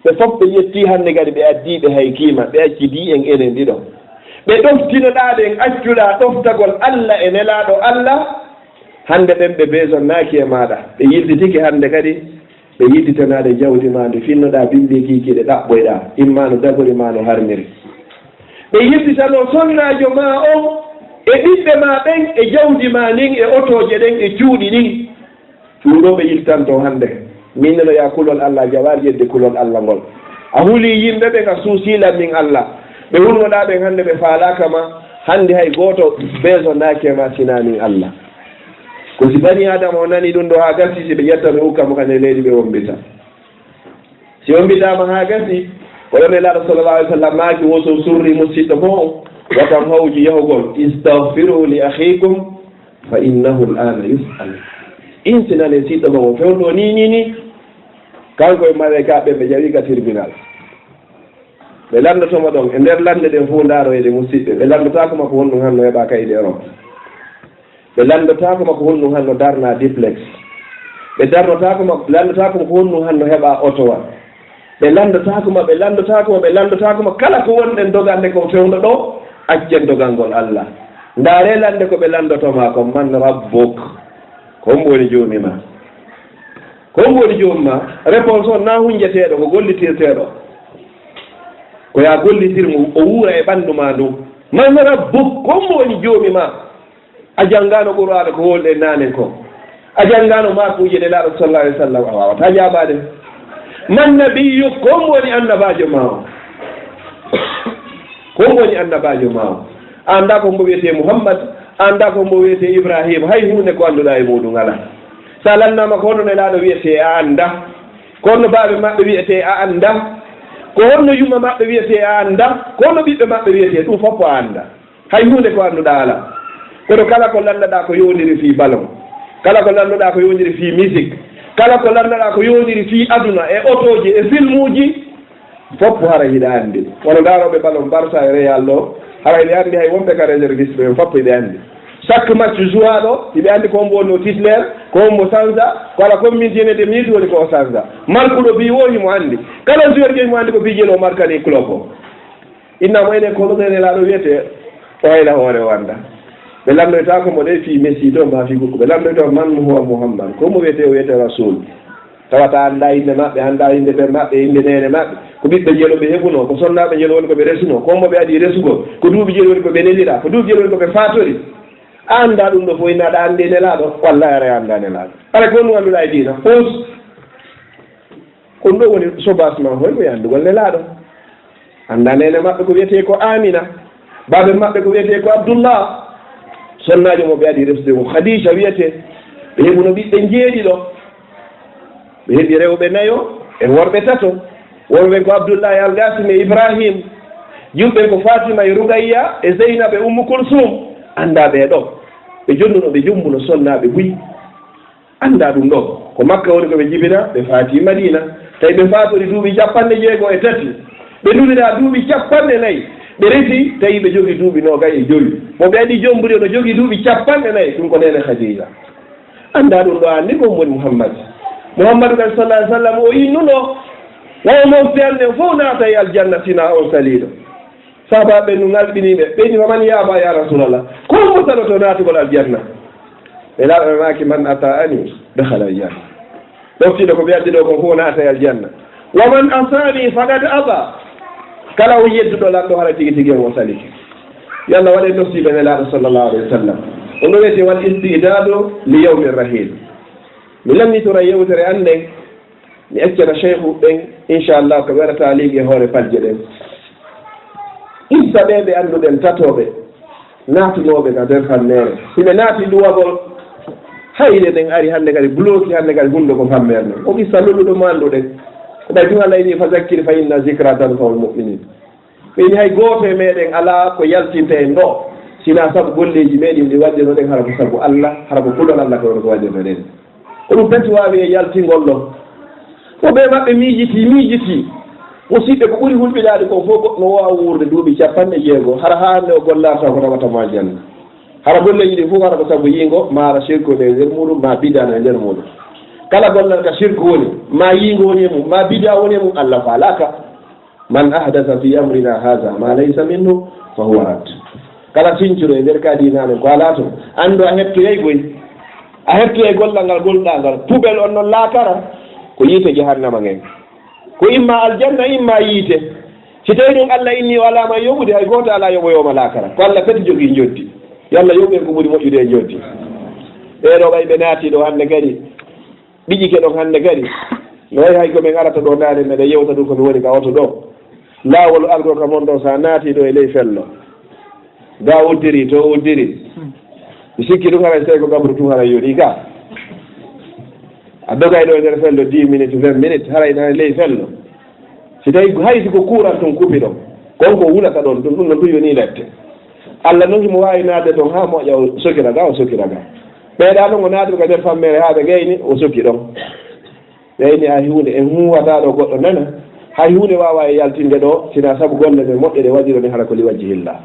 [SPEAKER 2] ɓe fof ɓe yetti hande kadi ɓe addiɓe hay kiima ɓe accidi en enen ɗiɗo ɓe ɗoftinoɗa ɗen accuɗa ɗoftagol allah e nelaɗo allah hande ɓen ɓe besonnaki e maɗa ɓe yilditiki hande kadi ɓe yilditanade jawdi ma nde finnoɗa bimbi kikiɗe ɗaɓɓoyɗa imma no dagori ma no harmiri ɓe yilditano sonnajo ma on e ɓiɓɓe ma ɓen e jawdi ma nin e otoje ɗen e cuuɗi ɗin cuuɗoɓe yiltanto hande minneno ya kulol allah jawar jedde kulol allah ngol a huuli yimɓe ɓen a suusilan min allah ɓe wurnoɗa ɓen hande ɓe faalaka ma hande hay goto besonnaki ma sina min allah ko si bani adama o nani ɗum ɗo ha gasi si ɓe ƴetta ɓe ukkamo kane leydi ɓe wombita si wombitama ha gasi oɗo nelaɗo sallallah alih w sallam maki woso surri musidɗo mo watam hawji yahugol istahfiru li akhikum fa innahu l ana yus'al insinane siɗɗo ma o fewɗo ni kanko e malaikaɓe ɓe jawi ka tribunal ɓe landotoma ɗon e nder lande ɗen fof ndaroyde musidɓe ɓe landotako makko honɗum hanno heɓa kayɗe Europe ɓe landotako makko honɗum hanno darna duplex ɓe landotako makko honɗum hanno heɓa otowa ɓe landotako ma kala ko wonɗen dogande ko fewno ɗo accen dogal ngol Allah ndaare lande ko ɓe landotoma ko man rabbuk ko hombo woni joomi ma ko hombo woni joomi ma réponse on na hunjeteɗo ko gollitirteɗo ko ya gollitirmo o wuura e ɓanndu ma ndu man rabbuk ko hombo woni joomi ma a janngano qur'ana ko wolɗe nanen ko a janngano makuuje ɗe laaɗo sallallahu alih w sallam a wawata jaɓade man nabiyu ko hombo woni annabajo ma o ko hombo woni annabajo ma o anda ko mbo wiyete Muhammad anda ko mbo wiyete Ibrahima hay hunde ko annduɗa e muɗum ala sa lannama ko honno laaɗo wiyete a anda ko honno baaɓe maɓɓe wiyete a anda ko honno yumma maɓɓe wiyete a anda ko honno ɓiɓɓe maɓɓe wiyete ɗum fof a anda hay hunde ko annduɗa ala kono kala ko landaɗa ko yowdiri fi ballon kala ko landaɗa ko yowdiri fi musique kala ko landaɗa ko yowdiri fi aduna e otoji e film uji fof hara hiɗa andi wono daroɓe ballon Barça e Real ɗo hara ɓe anndi hay wonɓe ka réserviste ɓe fof ɓe anndi chaque match joua ɗo hiɓe anndi ko mbo no titulaire ko mbo sansa ko ala commintiene de minute woni ko sansa markuɗo bi wohimo anndi kala joueur ƴeymo anndi ko bijel o markani club o innamo enen ko ɗumene laaɗo wiyete o hayla hoore wanda ɓe lamdoyta ko mo ɗe fi Messi to mba fi gukko ɓe lamdoyta man huwa Mouhammad ko mo wiyete o wiyete rasoul tawata annda inde maɓɓe annda inde ɓe maɓɓe inde nene maɓɓe ko ɓiɓɓe jeelo ɓe heɓuno ko sonnaɓe jeelo woni ko ɓe resuno ko mo ɓe adi resugo ko duuɓi jeelo woni ko ɓe nelira ko duuɓi jeelo woni ko ɓe fatori anda ɗum ɗo fof innaɗa andi nelaɗo wallahi ara anda nelaɗo ara ko ɗum annduɗa e diina fos kon ɗo woni sobasement hoy koye andugol nelaɗo anda nene maɓɓe ko wiyete ko Amina baɓe maɓɓe ko wiyete ko Abdoullah sonnajo mo ɓe adi resude ko Khadija wiyete ɓe heɓuno ɓiɓɓe jeeɗiɗo ɓe heɓi rewɓe nayo e worɓe tato wonɓen ko Abdoullahi Al-Gasim e Ibrahim yimɓen ko Fatima e Rugayya e Zeynab e Ummu Kulsum anda ɓeɗo ɓe jonnuno ɓe jombuno sonnaɓe buyi anda ɗum ɗo ko Makka woni koɓe jibina ɓe faati Madina tawi ɓe fatori duuɓi 13 ɓe nulira duuɓi 40 ɓe resi tawi ɓe jogii duuɓi 25 mo ɓe adi jomburi no jogii duuɓi 40 ɗum ko nene Khadija anda ɗum ɗo anni ko woni Muhammadu kan sallallahu alaihi wasallam o innuno wawmon feernen fof naata e aljanna sina on saliiɗo sahabaɓe no ngalɓiniɓe ɓeyni faman yaaba ya rasulallah ko mo sanoto naatugol aljanna ɓe laaɓe maki man ata ani dahala aljanna ɗoftiɗo ko ɓe addi ɗo kon fof naata e aljanna wa man asani faqad aba kala o yedduɗo lanɗo hara tigi tigi o saliki yallah waɗe noftiɓe nelaaɗo sallallahu alayhi wa sallam on ɗo wiyete wal istidadu li yawmi rahil mi lamnitora yewtere annden mi accana cheikhu ɓen inchallah ko waɗata liigi e hoore palje ɗen issa ɓe ɓe annduɗen tatoɓe naatunoɓe ka nder fammere siɓe naati duwagol hayde ɗen ari hannde kadi bloki hannde kadi hunde ko fammere non o issa lolluɗo mo annduɗen ko ɓay tuma layni fa zakkir fa inna zicra tanfa'ul mu'minin ɓeyni hay gooto e meɗen ala ko yaltinta en ɗo sina sabu golleji meɗin ɗi waɗɗinoɗen hara ko sabu Allah hara ko kulol Allah ko woni ko waɗɗinoɗen ko ɗum penti wawi e yaltingol ɗo ko ɓe maɓɓe miijiti musidɓe ko ɓuri hulɓinaade ko fof goɗɗo no wawa wurde duuɓi 60 hara hande o gollata ko tawatamo aljanna hara golleji ɗi fof hara ko sabu yingo ma ara shirku e nder muɗum ma bidano e nder muɗum kala gollal ka shirku woni ma yingo woni e mum ma bida woni e mum Allah falaka man ahdasa fi amrina haha ma laysa minhu fa huwa rad kala sincuro e nder ka dinamen ko ala toon anndu a hettoyay goy a hettoye gollal ngal golɗa ngal puɓel on noon laakara ko yiite jahannama ngen ko imma aljanna imma yiite si tawi ɗum Allah inni o alama yoɓude hay goto ala yoɓoyoma laakara ko Allah kadi jogii joddi yo Allah yoɓen ko ɓuri moƴƴude e joddi ɓeɗo ɓay ɓe naati ɗo hannde kadi ɓiƴike ɗon hannde kadi no wayi hay komin arata ɗo naane meɗe yewta ɗum komi woni ka oto ɗo laawol argo ka mon ɗo sa naati ɗo e ley fello ga uddiri to uddiri mi sikki ɗum haray tawi ko gabru tum haray yoɗi ka a dogay ɗo e nder fello 10 minutes 20 minutes haray nane ley fello si tawi haysi ko kuuran ton kupi ɗon konko wulata ɗon ɗum ɗum no tuyoni lette Allah noon himo wawi naatde toon ha moƴƴa o sokira ga ɓeeɗa ɗon o naatude ka nder fammere haa ɓe gayni o sokki ɗon ɓeyni hay hunde en huwata ɗo goɗɗo nana hay hunde wawa e yaltinde ɗo sina sabu golle ɓe moƴƴe ɗe waɗiro ni hara ko liwajji hilla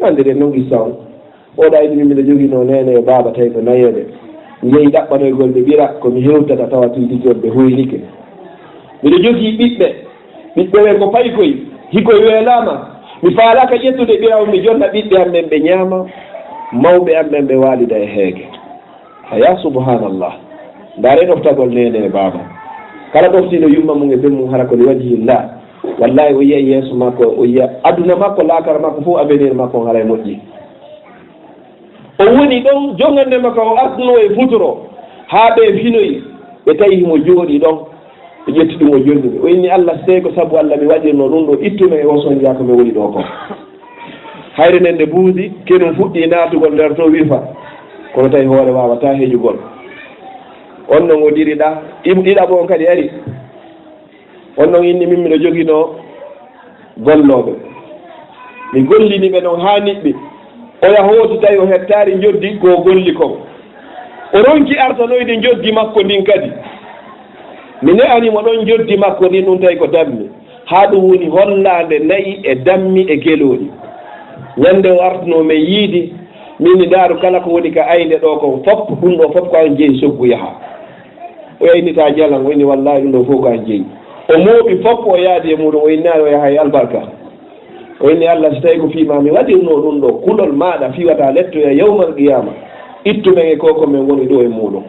[SPEAKER 2] ande ɗen noon issa on oɗa yini mbiɗa jogino nene e baaba tawi ko nayeɓe jeeyi ɗaɓɓanoygol ɓe ɓira komi hewtata tawa tiiɗijon ɓe hoylike mbiɗa jogii ɓiɓɓe ɓen ko payi koye hikoye weelama mi faalaka ƴettude ɓiraw mi jonna ɓiɓɓe am ɓen ɓe ñaama mawɓe am ɓen ɓe waalida e heege aya subhanallah ndaare ɗoftagol nene e baaba kala ɗoftino yumma mum e ɓen mum hara kone wajihillah wallahi o yiya yeeso makko o yiya aduna makko laakara makko fof avenir makko on hara e moƴƴi o woni ɗon jongandema ka o artuno e futuro haa ɓe finoyi ɓe tawi himo jooɗi ɗon ɓe ƴetti ɗum o jonnuɓe o inni allah so tawi ko sabu allah mi waɗirno ɗum ɗo ittume e oson jiya ko mi woni ɗo ko hayre nen nde buusi kenum fuɗɗi naatugol nder to wirfa kono tawi hoore wawata heeƴugol on noon o ɗiriɗa ɗiɗaɓo on kadi ari on noon inni min miɗo jogino gollooɓe mi gollini ɓe noon haa niɓɓi oya hooti tawi o hettari joddi ko golli kon o ronki artanoyde joddi makko ndin kadi mi ne'animo ɗon joddi makko ndin ɗum tawi ko dammi haa ɗum woni hollande nayi e dammi e geloɗi ñande o artanomi yiidi min ndaaru kala ko woni ka aynde ɗo kon fof ɗum ɗo fof ko an jeeyi soggu yaha o yaynita jalan o inni wallahi ɗum ɗo fof ko an jeeyi o mooɓi fof o yaadi e muɗum o innaani o yaha e albarka o inni allah so tawi ko fiima mi waɗirno ɗum ɗo kulol maɗa fiwata lettoya yawmal qiyama ittumen e koko men woni ɗo e muɗum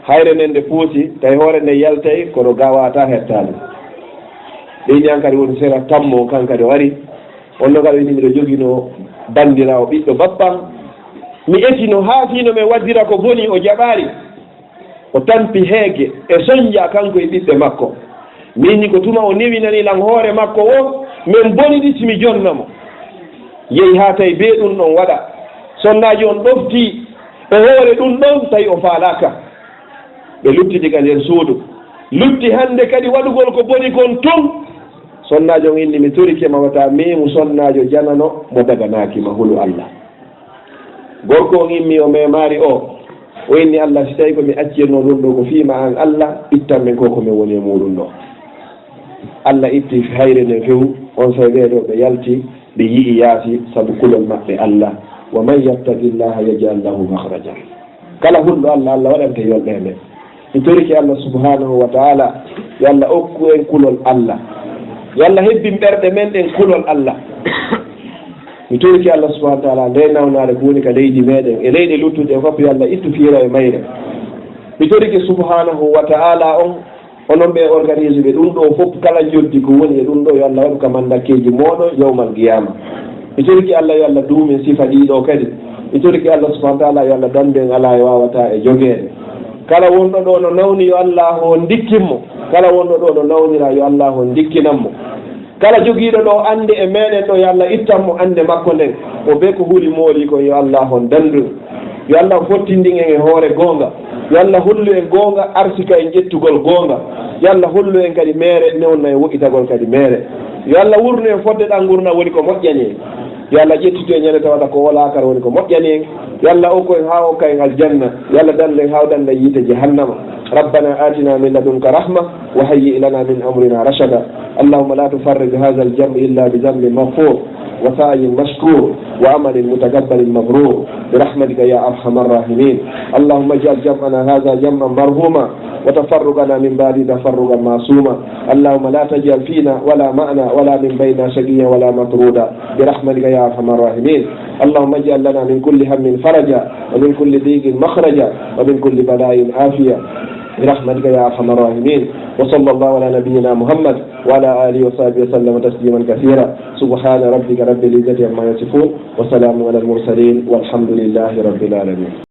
[SPEAKER 2] hayre nen nde puusi tawi hoore nde yaltay kono gawata hettade ɓeyñan kadi woni sera tammo kan kadi o ari onno kadi inni miɗo jogino bandirawo ɓiɗɗo bappam mi etino haa fino min waddira ko boni o jaɓaari o tampi heege e soñja kanko e ɓiɓɓe makko minni ko tuma o newinanilan hoore makko o min boni ɗi simi jonnamo yehi haa tawi be ɗum ɗon waɗa sonnaji on ɗofti e hoore ɗum ɗon tawi o faalaka ɓe luttidi ka nder suudu lutti hannde kadi waɗugol ko boni kon tun sonnajo on inni mi torike ma wata mimu sonnajo janano mo daganakima hulu allah gorko on immi o memari o inni allah si tawi komi accirno ɗum ɗo ko fiima an allah ittanmin ko komin woni e muɗum ɗo allah itti hayre nden few on so weeɗo ɓe yalti ɓe yii yaasi saabu kulol maɓɓe allah wa man yattaqi llaha yajal lahu mahraja kala hulɗo allah allah waɗante yolɗe nde mi toriki allah subhanahu wa taala yo allah okku en kulol allah yo allah hebbin ɓerɗe men ɗen kulol allah mi toriki allah subahana taala nde nawnare ko woni ka leydi meɗen e leyɗe luttuɗe e fof yo allah ittu fiira e mayre mi toriki subhanahu wa taala on onon ɓe organise ɓe ɗum ɗo fof kala joddi ko woni e ɗum ɗo yo allah waɗu ka mandakkeji moɗo yawmal qiyama mi toriki allah yo allah duumin sifa ɗiɗo kadi mi toriki allah subahana taala yo allah danden ala e wawata e joguede kala wonɗo ɗo no nawni yo allah o dikkinmo kala wonɗo ɗo no nawnira yo allah o dikkinanmo kala jogiiɗo ɗo annde e meɗen ɗo yo allah ittanmo annde makko nden o be ko huuli mooli ko yo allah on dandu yo allah fottindin en e hoore goonga yo allah hollu en goonga arsika en ƴettugol goonga yo allah hollu en kadi meere newna e woɗɗitagol kadi meere yo allah wurnu en fodde ɗan gurna woni ko moƴƴani en yo allah ƴettitu e ñande tawata ko wolakara woni ko moƴƴani en yo allah okko en ha okka en aljanna yo allah dandu en hawdande yiite jahannama ربنا آتنا من لدنك رحمة وهيئ لنا من أمرنا رشدا اللهم لا تفرج هذا الجمع إلا بذنب مغفور وسعي مشكور وعمل متقبل مبرور برحمتك يا أرحم الراحمين اللهم اجعل جمعنا هذا جمعا مرحوما وتفرقنا من بعد تفرقا معصوما اللهم لا تجعل فينا ولا معنا ولا من بيننا شقيا ولا مطرودا برحمتك يا أرحم الراحمين اللهم اجعل لنا من كل هم فرجا ومن كل ضيق مخرجا ومن كل بلاء عافية برحمتك يا أرحم الراحمين وصلى الله على نبينا محمد وعلى آله وصحبه وسلم تسليما كثيرا سبحان ربك رب العزة عما يصفون وسلام على المرسلين والحمد لله رب العالمين.